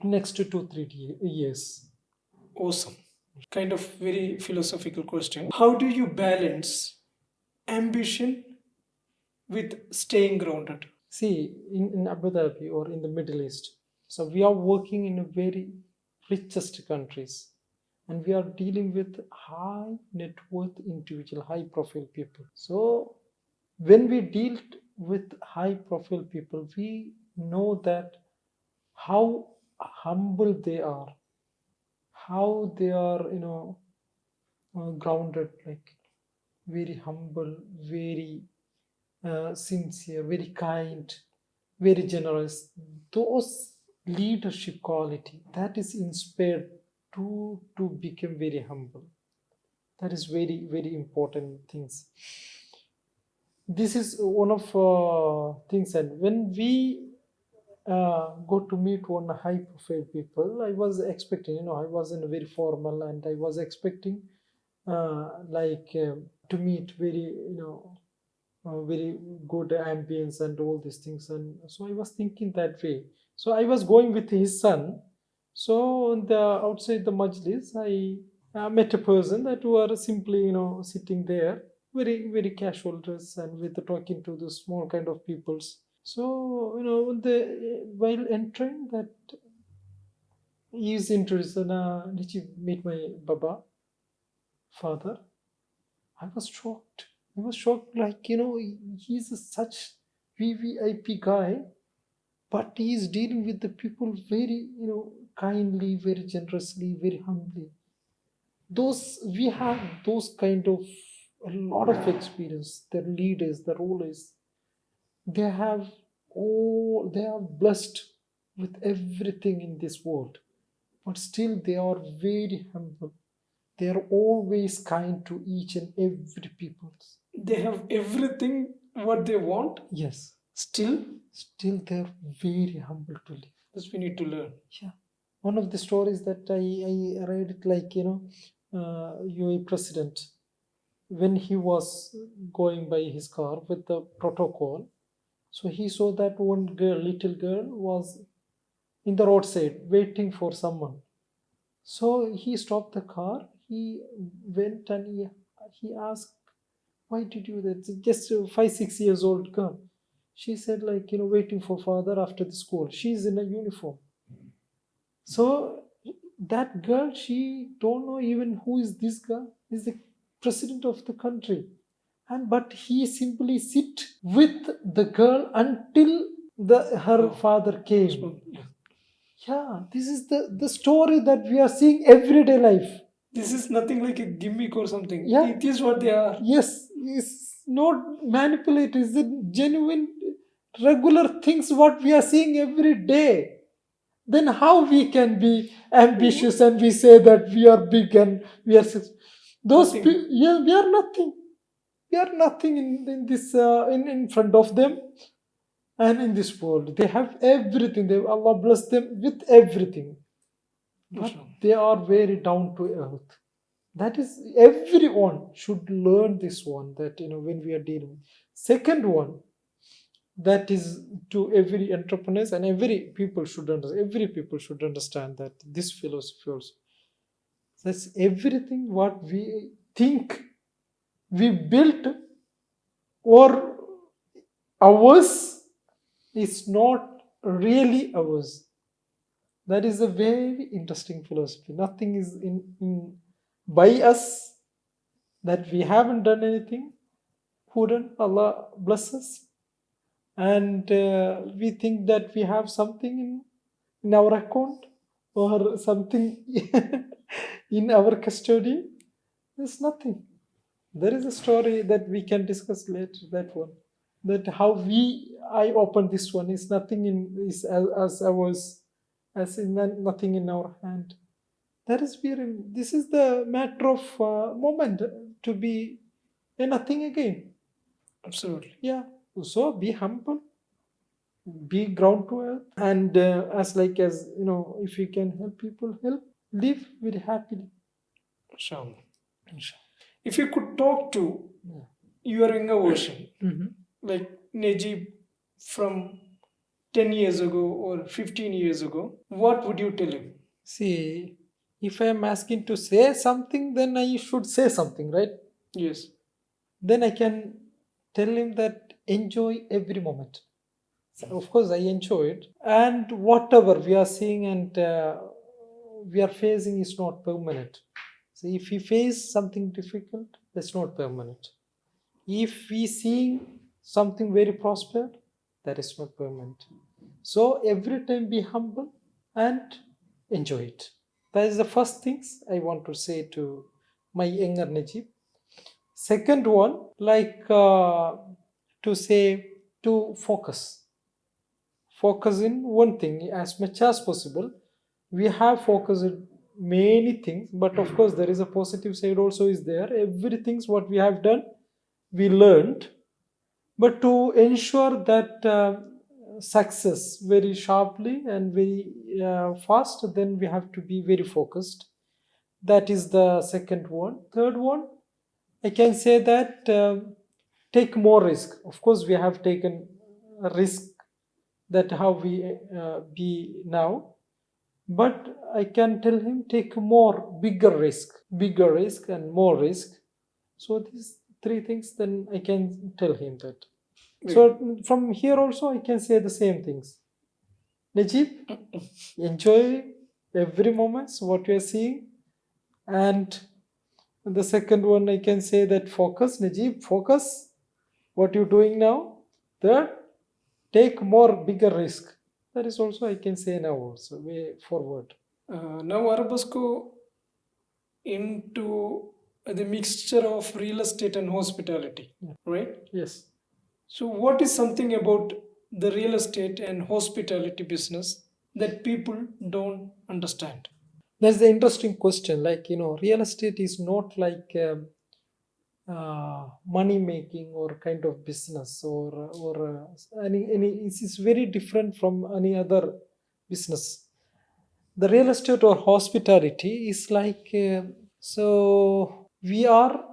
next 2-3 years. Awesome. Kind of very philosophical question. How do you balance ambition with staying grounded? See, in Abu Dhabi or in the Middle East, so we are working in a very richest countries, and we are dealing with high net worth individual, high profile people. So when we deal with high profile people, we know that how humble they are, how they are, grounded, like very humble, very sincere, very kind, very generous. Those leadership quality that is inspired to become very humble. That is very very important things. This is one of things, and when we go to meet one high profile people, I was expecting, I wasn't very formal, and I was expecting to meet very, very good ambience and all these things. And so I was thinking that way. So I was going with his son. So on the outside the majlis, I met a person that were simply, sitting there, very very casual dress, and with talking to the small kind of peoples. So while entering that, he is introduced, did you meet my Baba, father? I was shocked. I was shocked, like, he's such VVIP guy, but he is dealing with the people very, kindly, very generously, very humbly. Those we have those kind of a lot of experience. The leaders, the rulers, they have they are blessed with everything in this world, but still they are very humble. They are always kind to each and every people. They have everything what they want. Yes, Still, they're very humble to live. this we need to learn. Yeah. One of the stories that I read it, like, UAE president, when he was going by his car with the protocol, so he saw that one girl, little girl, was in the roadside waiting for someone. So he stopped the car. He went and he asked, "Why did you do that?" Just a 5 6 years old girl. She said, like, waiting for father after the school. She's in a uniform. So that girl, she don't know even who is this girl. Is the president of the country, and but he simply sit with the girl until her father came. Yeah, this is the story that we are seeing everyday life. This is nothing like a gimmick or something. Yeah. It is what they are. Yes, it's not manipulated. It's a genuine, regular things what we are seeing every day. Then how we can be ambitious and we say that we are big and we are those Nothing. yeah, we are nothing. We are nothing in this in front of them and in this world. They have everything. Allah bless them with everything. But they are very down to earth. That is, everyone should learn this one, that when we are dealing. Second one, that is to every entrepreneurs and every people should understand. Every people should understand that this philosophy also. That's everything what we think we built or ours is not really ours. That is a very interesting philosophy. Nothing is in by us, that we haven't done anything. Who done? Allah bless us. And we think that we have something in our account or something in our custody. There's nothing. There is a story that we can discuss later, that one. That how I opened this one is nothing in is as ours, as in nothing in our hand. That is very, this is the matter of moment to be a nothing again. Absolutely. Yeah. So be humble, be ground to earth, and as if you can help people, help, live very happily. Inshallah. If you could talk to your younger version, like Najib from 10 years ago or 15 years ago, what would you tell him? See, if I am asking to say something, then I should say something, right? Yes. Then I can tell him that enjoy every moment. So of course, I enjoy it, and whatever we are seeing, and we are facing is not permanent. So if we face something difficult, that's not permanent. If we see something very prosper, that is not permanent. So every time be humble and enjoy it. That is the first things I want to say to my younger Najib. Second one, to say to focus in one thing as much as possible. We have focused many things, but of course there is a positive side also is there. Everything's what we have done, we learned, but to ensure that success very sharply and very fast, then we have to be very focused. That is the second one. Third one, I can say that take more risk. Of course, we have taken a risk, that how we be now, but I can tell him take bigger risk and more risk. So these three things, then I can tell him that. So from here also I can say the same things. Najib, enjoy every moment what you are seeing. And the second one, I can say that focus, Najib, focus what you're doing now. Third, take more bigger risk. That is also I can say now also way forward. Now Arabesco into the mixture of real estate and hospitality, right? Yes. So, what is something about the real estate and hospitality business that people don't understand? That's the interesting question. Real estate is not like money making or kind of business, or any. It's very different from any other business. The real estate or hospitality is so we are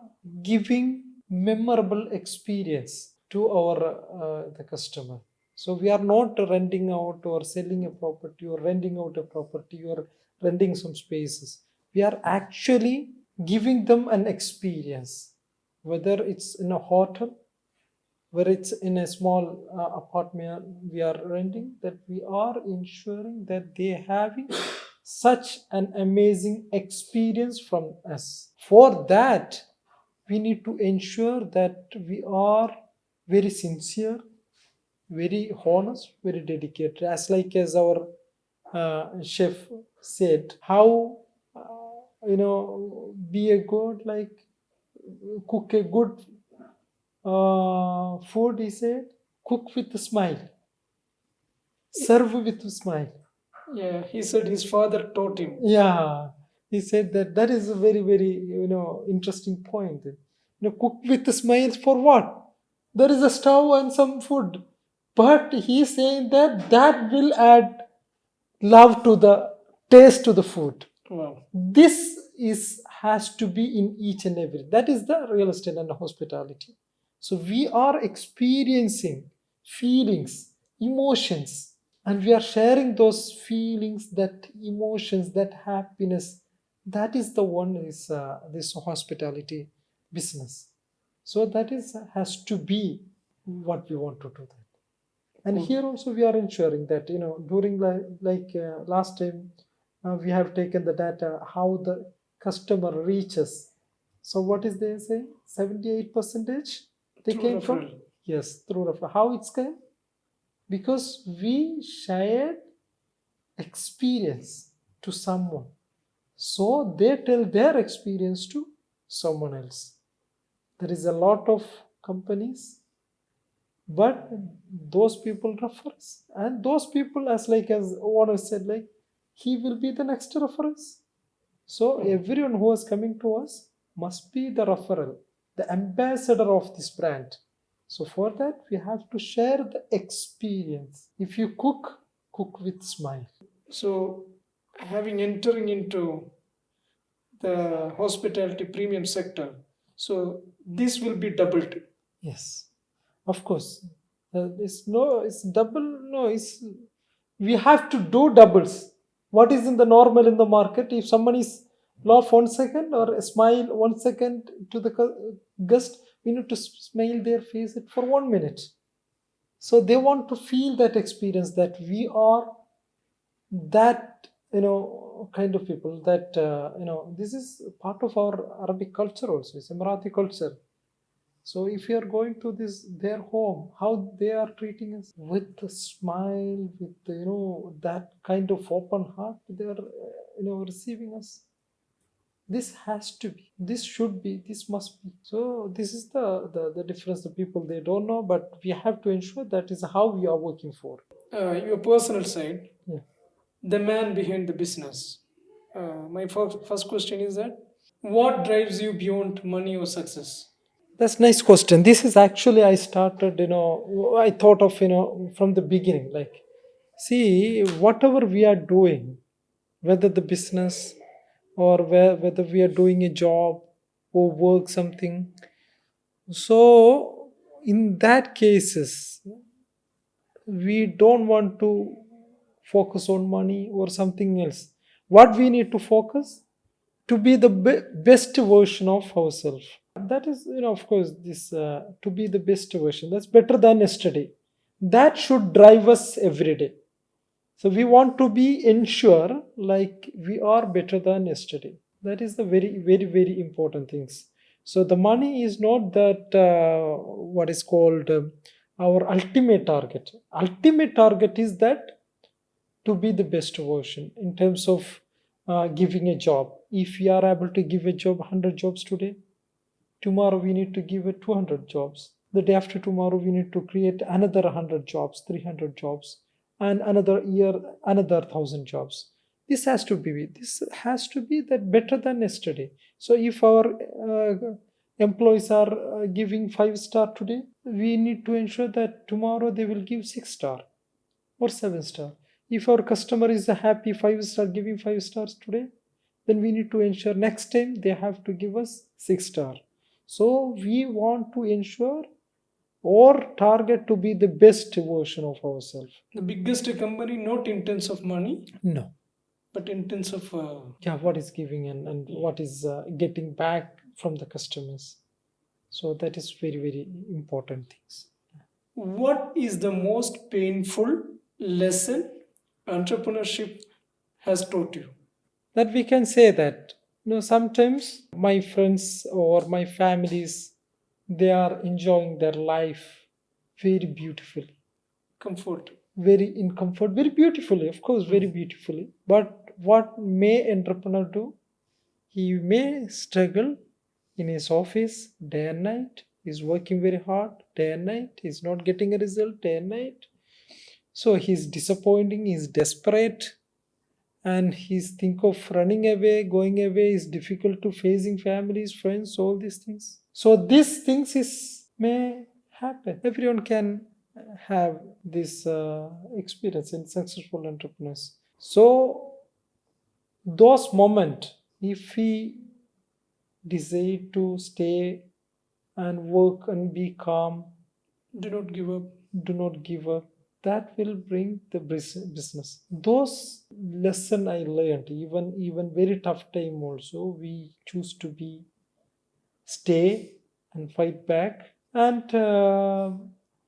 giving memorable experience to our the customer. So we are not renting out or selling a property or renting out a property or renting some spaces. We are actually giving them an experience, whether it's in a hotel, whether it's in a small apartment we are renting, that we are ensuring that they having such an amazing experience from us. For that, we need to ensure that we are very sincere, very honest, very dedicated. As our chef said, how be a good, cook a good food. He said, cook with a smile, serve with a smile. Yeah, he said his father taught him. Yeah, he said that is a very very interesting point. Cook with a smile for what? There is a stove and some food, but he's saying that will add love to the taste to the food. Wow. This has to be in each and every. That is the real estate and hospitality. So we are experiencing feelings, emotions, and we are sharing those feelings, that emotions, that happiness. That is the one is this hospitality business. So that is has to be what we want to do that. And here also we are ensuring that during last time we have taken the data how the customer reaches. So what is they saying? 78% they Through came from. referral. Yes, through referral. How it's came? Because we shared experience to someone, so they tell their experience to someone else. There is a lot of companies, but those people refers, and those people, as owner said, he will be the next reference. So everyone who is coming to us must be the referral, the ambassador of this brand. So for that we have to share the experience. If you cook with smile. So, having entering into the hospitality premium sector, so this will be doubled. Yes, of course. It's double. No, we have to do doubles. What is in the normal in the market? If someone is laugh 1 second or smile 1 second to the guest, we need to smile their face for 1 minute. So they want to feel that experience, that we are that kind of people that this is part of our Arabic culture also. It's Emirati culture. So if you are going to their home, how they are treating us with a smile, with that kind of open heart, they are receiving us. This has to be, this should be, this must be. So this is the difference. The people, they don't know, but we have to ensure that is how we are working for. Your personal side, Yeah. the man behind the business. My first question is that what drives you beyond money or success? That's nice question. This is actually I started, I thought of, from the beginning. Like, see, whatever we are doing, whether the business or whether we are doing a job or work something. So in that cases, we don't want to focus on money or something else. What we need to focus to be the best version of ourselves. That is, of course, this to be the best version. That's better than yesterday. That should drive us every day. So we want to be ensure like we are better than yesterday. That is the very, very, very important things. So the money is not that what is called our ultimate target. Ultimate target is that to be the best version in terms of giving a job. If we are able to give a job 100 jobs today, tomorrow we need to give it 200 jobs. The day after tomorrow we need to create another 100 jobs, 300 jobs, and another year another 1,000 jobs. This has to be that better than yesterday. So if our employees are giving 5 star today, we need to ensure that tomorrow they will give 6 star or 7 star. If our customer is a happy 5 star, giving 5 stars today, then we need to ensure next time they have to give us 6 star. So we want to ensure or target to be the best version of ourselves. The biggest company, not in terms of money, No. but in terms of Yeah, what is giving and what is getting back from the customers. So that is very, very important things. what is the most painful lesson entrepreneurship has taught you? That we can say that sometimes my friends or my families, they are enjoying their life very beautifully, Comfort. very in comfort, very beautifully, of course, very beautifully. But what may entrepreneur do? He may struggle in his office day and night. He's working very hard day and night. He's not getting a result day and night. So he's disappointing, he's desperate, and he's think of running away, going away is difficult to facing families, friends, all these things. So these things is may happen. Everyone can have this experience in successful entrepreneurs. So those moment, if we decide to stay and work and be calm, Do not give up. do not give up, that will bring the business. Those lesson I learned, even very tough time also, we choose to be stay and fight back, and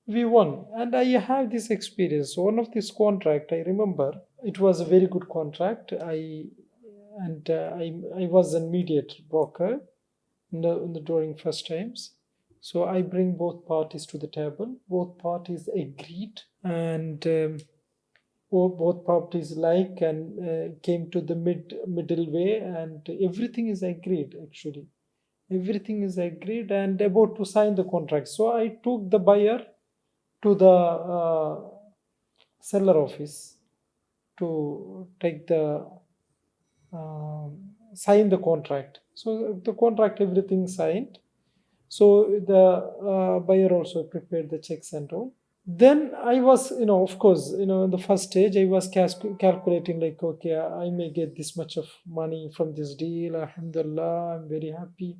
we won. And I have this experience. One of this contract, I remember, it was a very good contract. I was a mediator broker during first times. So I bring both parties to the table. Both parties agreed, and both parties like and came to the middle way, and everything is agreed. Actually, everything is agreed and about to sign the contract. So I took the buyer to the seller office to take the sign the contract. So the contract, everything signed. So the buyer also prepared the checks and all. Then I was, of course, in the first stage, I was calculating like, okay, I may get this much of money from this deal. Alhamdulillah, I'm very happy.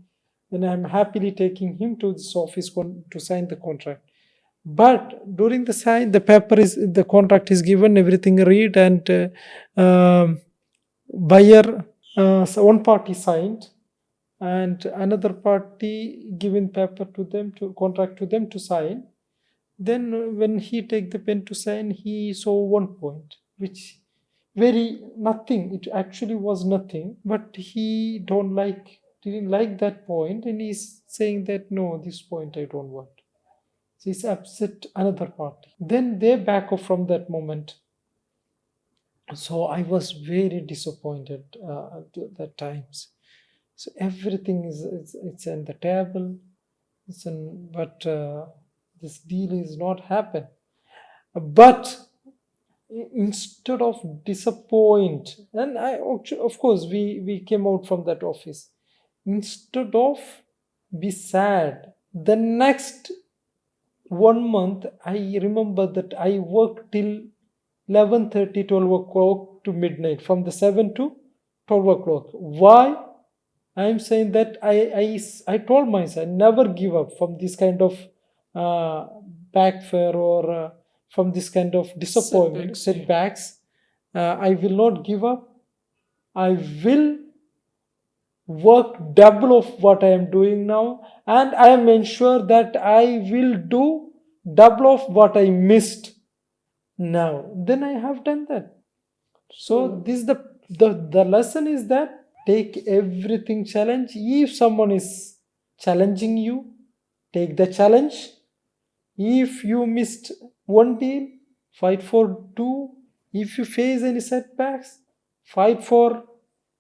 Then I'm happily taking him to this office to sign the contract. But during the sign, the contract is given, everything read, and buyer, so one party signed, and another party given paper to them to contract to them to sign. Then when he take the pen to sign, he saw one point which very nothing. It actually was nothing, but he didn't like that point, and he's saying that no, this point I don't want. So he's upset another party. Then they back off from that moment. So I was very disappointed at that times. So everything is it's on the table. But this deal is not happen. But instead of disappoint, and of course we came out from that office. Instead of be sad, the next 1 month I remember that I worked till 11:30, 12 o'clock to midnight, from the 7 to 12 o'clock. Why? I'm saying that I told myself never give up from this kind of uh, backfire, or from this kind of disappointment, Setbacks, yeah. setbacks. I will not give up. I will work double of what I am doing now, and I am ensure that I will do double of what I missed now. Then I have done that. So this the lesson is that take everything challenge. If someone is challenging you, take the challenge. If you missed one deal, fight for two. If you face any setbacks, fight for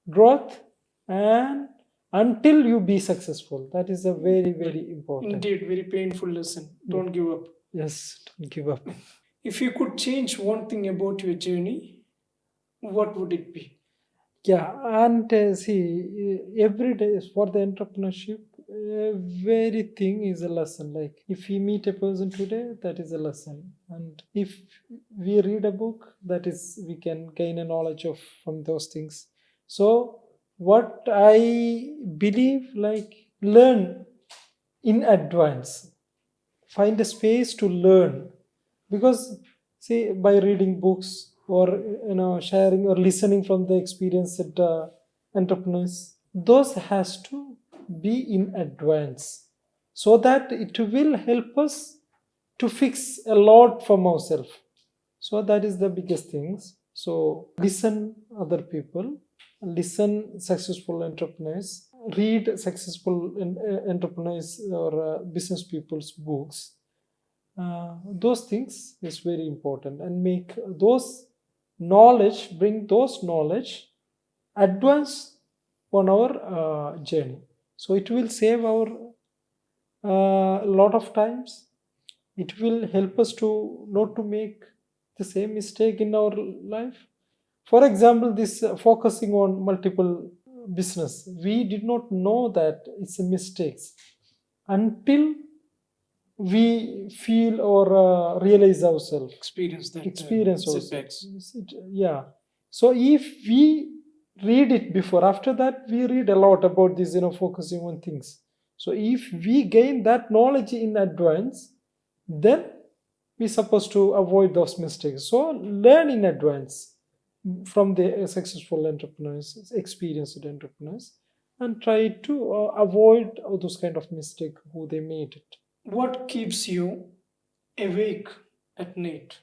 growth, and until you be successful. That is a very, very important. Indeed, very painful lesson. Don't give up. Yes, don't give up. If you could change one thing about your journey, what would it be? Yeah, and see, every day is for the entrepreneurship, everything is a lesson. Like if we meet a person today, that is a lesson, and if we read a book, that is we can gain a knowledge of from those things. So what I believe, like learn in advance, find a space to learn, because see by reading books, or sharing or listening from the experienced entrepreneurs, those has to be in advance, so that it will help us to fix a lot from ourselves. So that is the biggest things. So listen other people, listen successful entrepreneurs, read successful entrepreneurs or business people's books. Those things is very important, and make those knowledge, bring those knowledge, advance on our journey. So it will save our lot of times. It will help us to not to make the same mistake in our life. For example, this focusing on multiple business, we did not know that it's a mistakes until we feel or realize ourselves, Experience that experience setbacks. ourselves. Yeah. So if we read it before, after that we read a lot about this, focusing on things. So if we gain that knowledge in advance, then we're supposed to avoid those mistakes. So learn in advance from the successful entrepreneurs, experienced entrepreneurs, and try to avoid all those kind of mistake who they made it. What keeps you awake at night?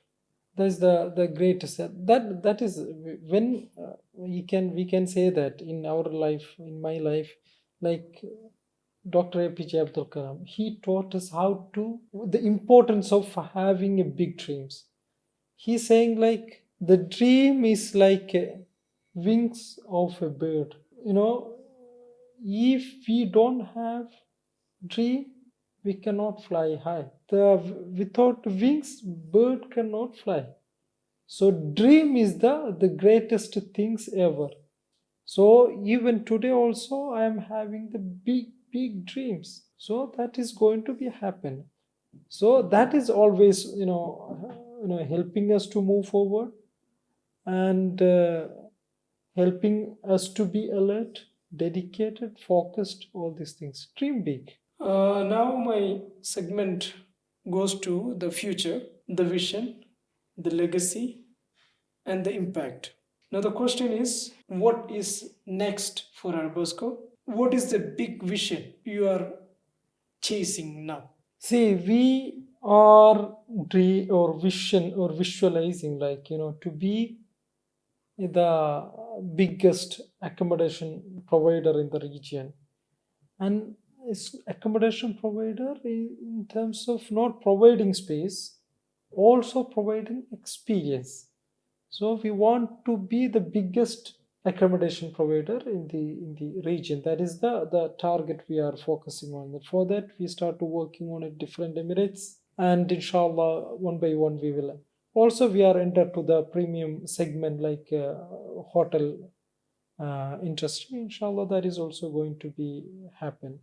That's the greatest. That is when we can say that in our life, in my life, like Dr. APJ Abdul Kalam, he taught us how to the importance of having a big dreams. He's saying like the dream is like wings of a bird. If we don't have dream, we cannot fly high. Without wings, bird cannot fly. So dream is the greatest things ever. So even today also I am having the big dreams. So that is going to be happen. So that is always helping us to move forward, and helping us to be alert, dedicated, focused, all these things. Dream big. Now my segment goes to the future, the vision, the legacy, and the impact. Now the question is, what is next for Arabesco? What is the big vision you are chasing now? See, we are dream or vision or visualizing, like to be the biggest accommodation provider in the region. And it's accommodation provider in terms of not providing space, also providing experience. So we want to be the biggest accommodation provider in the region. That is the target we are focusing on. For that, we start to working on it different Emirates, and inshallah, one by one we will. Also, we are entered to the premium segment like hotel industry. Inshallah, that is also going to be happen.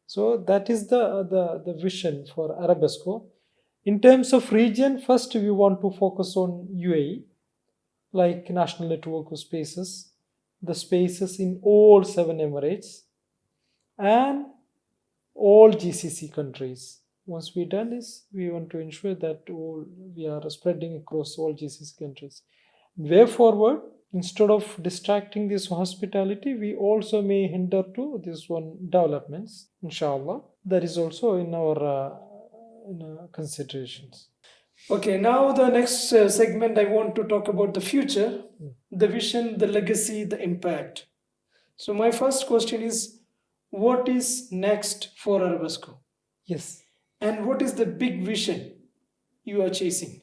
So that is the vision for Arabesco. In terms of region, first we want to focus on UAE, like national network of spaces, the spaces in all 7 Emirates and all GCC countries. Once we done this, we want to ensure that we are spreading across all GCC countries. Way forward, instead of distracting this hospitality, we also may hinder to this one developments. Inshallah, that is also in our considerations. Okay, now the next segment I want to talk about the future, the vision, the legacy, the impact. So my first question is, what is next for Arabesco? Yes. And what is the big vision you are chasing?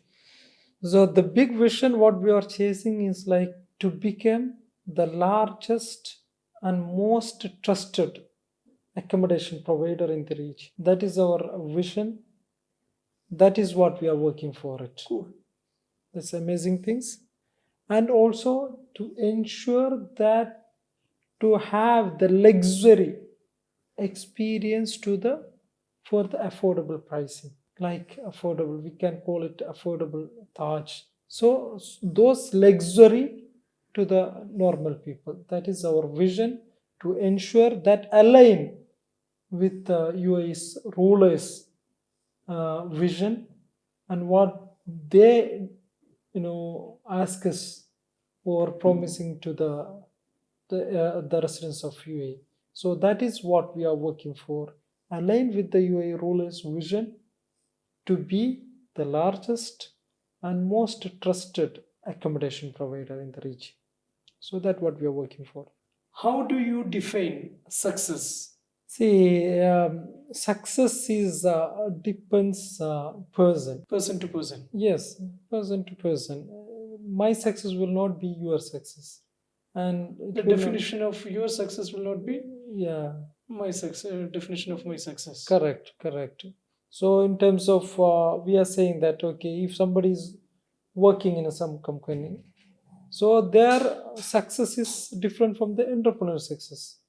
So the big vision what we are chasing is like to become the largest and most trusted accommodation provider in the region. That is our vision. That is what we are working for it. Cool. That's amazing things. And also to ensure that to have the luxury experience for the affordable pricing, like affordable, we can call it affordable Taj. So those luxury to the normal people, that is our vision, to ensure that align with the UAE's rulers vision and what they ask us or promising to the residents of UAE. So that is what we are working for, aligned with the UAE rulers vision to be the largest and most trusted accommodation provider in the region. So that's what we are working for. How do you define success? See, success is depends Person to person. Yes, person to person. My success will not be your success, and The it will definition of your success will not be yeah, my success. Definition of my success. correct. So in terms of we are saying that okay, if somebody is working in some company, so their success is different from the entrepreneur success.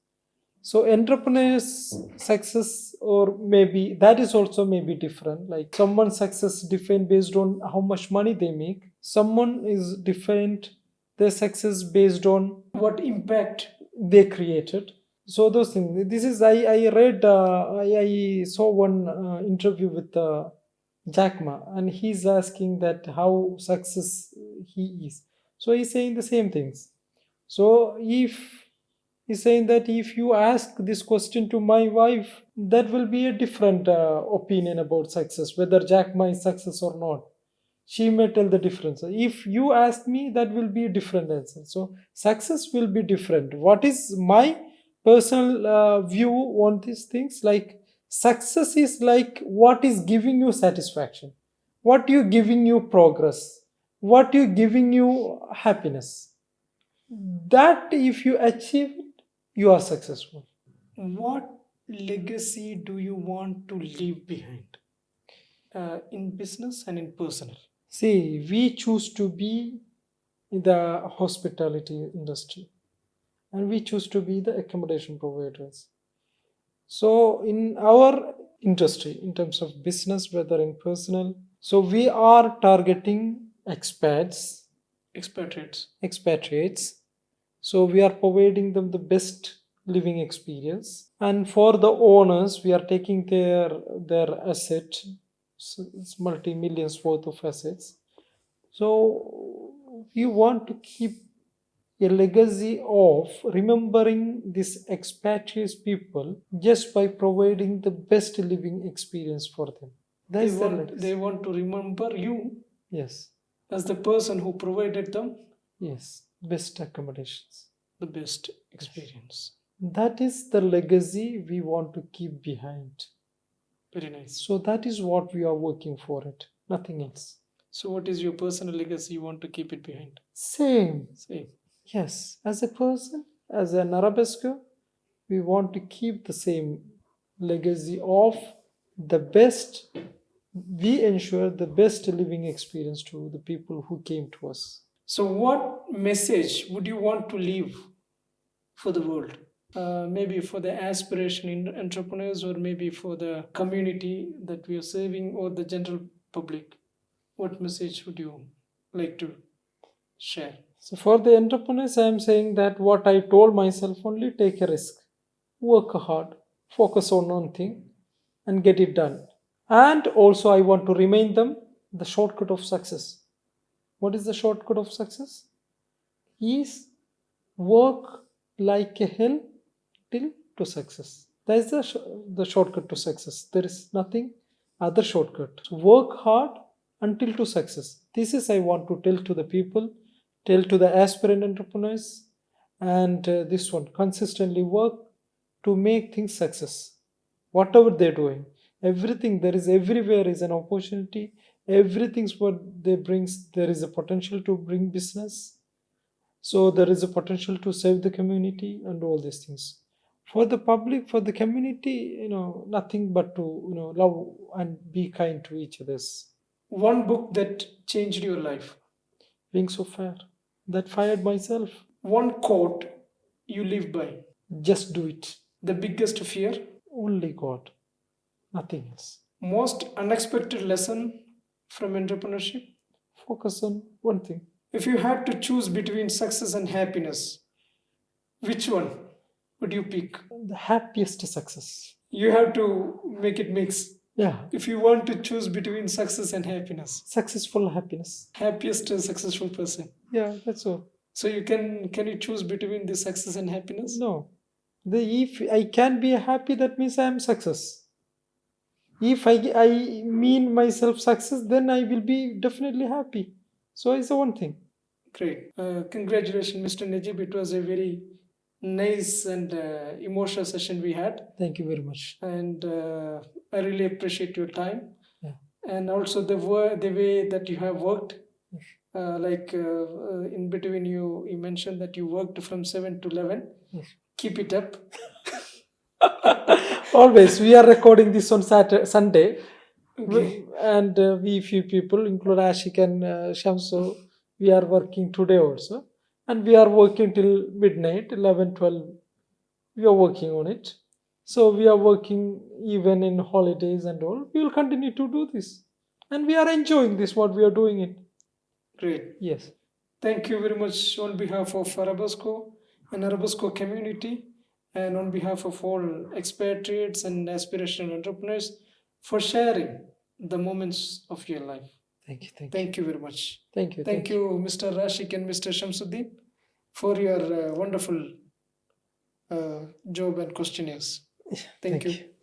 So entrepreneur's success, or maybe that is also maybe different. Like someone's success defined based on how much money they make. Someone is defined their success based on What impact? they created. So those things. This is I read I saw one interview with Jack Ma, and he's asking that how success he is. So he's saying the same things. So if he's saying that if you ask this question to my wife, that will be a different opinion about success, whether Jack Ma is success or not. She may tell the difference. If you ask me, that will be a different answer. So success will be different. What is my personal view on these things? Like success is like what is giving you satisfaction, what you giving you progress, what you giving you happiness. That if you achieve it, you are successful. What legacy do you want to leave behind in business and in personal? See, we choose to be in the hospitality industry and we choose to be the accommodation providers. So, in our industry, in terms of business, whether in personal, so we are targeting expatriates. So, we are providing them the best living experience. And for the owners, we are taking their asset, so it's multi-millions worth of assets. So we want to keep a legacy of remembering these expatriate people just by providing the best living experience for them. That's the legacy. They want to remember you Yes, as the person who provided them yes. best accommodations. the best experience. That is the legacy we want to keep behind. Very nice. So that is what we are working for it, nothing else. So, what is your personal legacy you want to keep it behind? Same. Same. Yes, as a person, as an Arabesco, we want to keep the same legacy of the best. We ensure the best living experience to the people who came to us. So, what message would you want to leave for the world? Maybe for the aspiration in entrepreneurs, or maybe for the community that we are serving, or the general public. What message would you like to share? So for the entrepreneurs, I am saying that what I told myself only: take a risk, work hard, focus on one thing, and get it done. And also, I want to remind them the shortcut of success. What is the shortcut of success? Is work like a hell till to success. That is the shortcut to success. There is nothing other shortcut. So work hard until to success. This is I want to tell to the people, tell to the aspirant entrepreneurs, and this one: consistently work to make things success. Whatever they're doing, everything there is everywhere is an opportunity. Everything's what they brings. There is a potential to bring business. So there is a potential to serve the community and all these things. For the public, for the community, nothing but to love and be kind to each others. One book that changed your life. Wings of fire that fired myself. One quote you live by. Just do it. The biggest fear. Only God, nothing else. Most unexpected lesson from entrepreneurship. Focus on one thing. If you had to choose between success and happiness, which one would you pick? The happiest success. You have to make it mix. Yeah. If you want to choose between success and happiness, Successful happiness. happiest successful person. Yeah, that's all. So you can you choose between the success and happiness? No. If I can be happy, that means I am success. If I mean myself success, then I will be definitely happy. So it's the one thing. Great. Congratulations, Mr. Najib. It was a very nice and emotional session we had, Thank you very much. and I really appreciate your time. Yeah. And also the way that you have worked. Yes. In between, you mentioned that you worked from 7 to 11. Yes. Keep it up. Always, we are recording this on Sunday, Okay. and we few people, include Ashik and Shamsu, we are working today also, and we are working till midnight, 11, 12. We are working on it. So we are working even in holidays and all. We will continue to do this, and we are enjoying this. What we are doing it. Great. Yes. Thank you very much on behalf of Arabesco and Arabesco community, and on behalf of all expatriates and aspirational entrepreneurs, for sharing the moments of your life. Thank you. Thank you very much. Thank you. Thank you, Mr. Rashik and Mr. Shamsuddin, for your wonderful job and questionnaires. Thank you.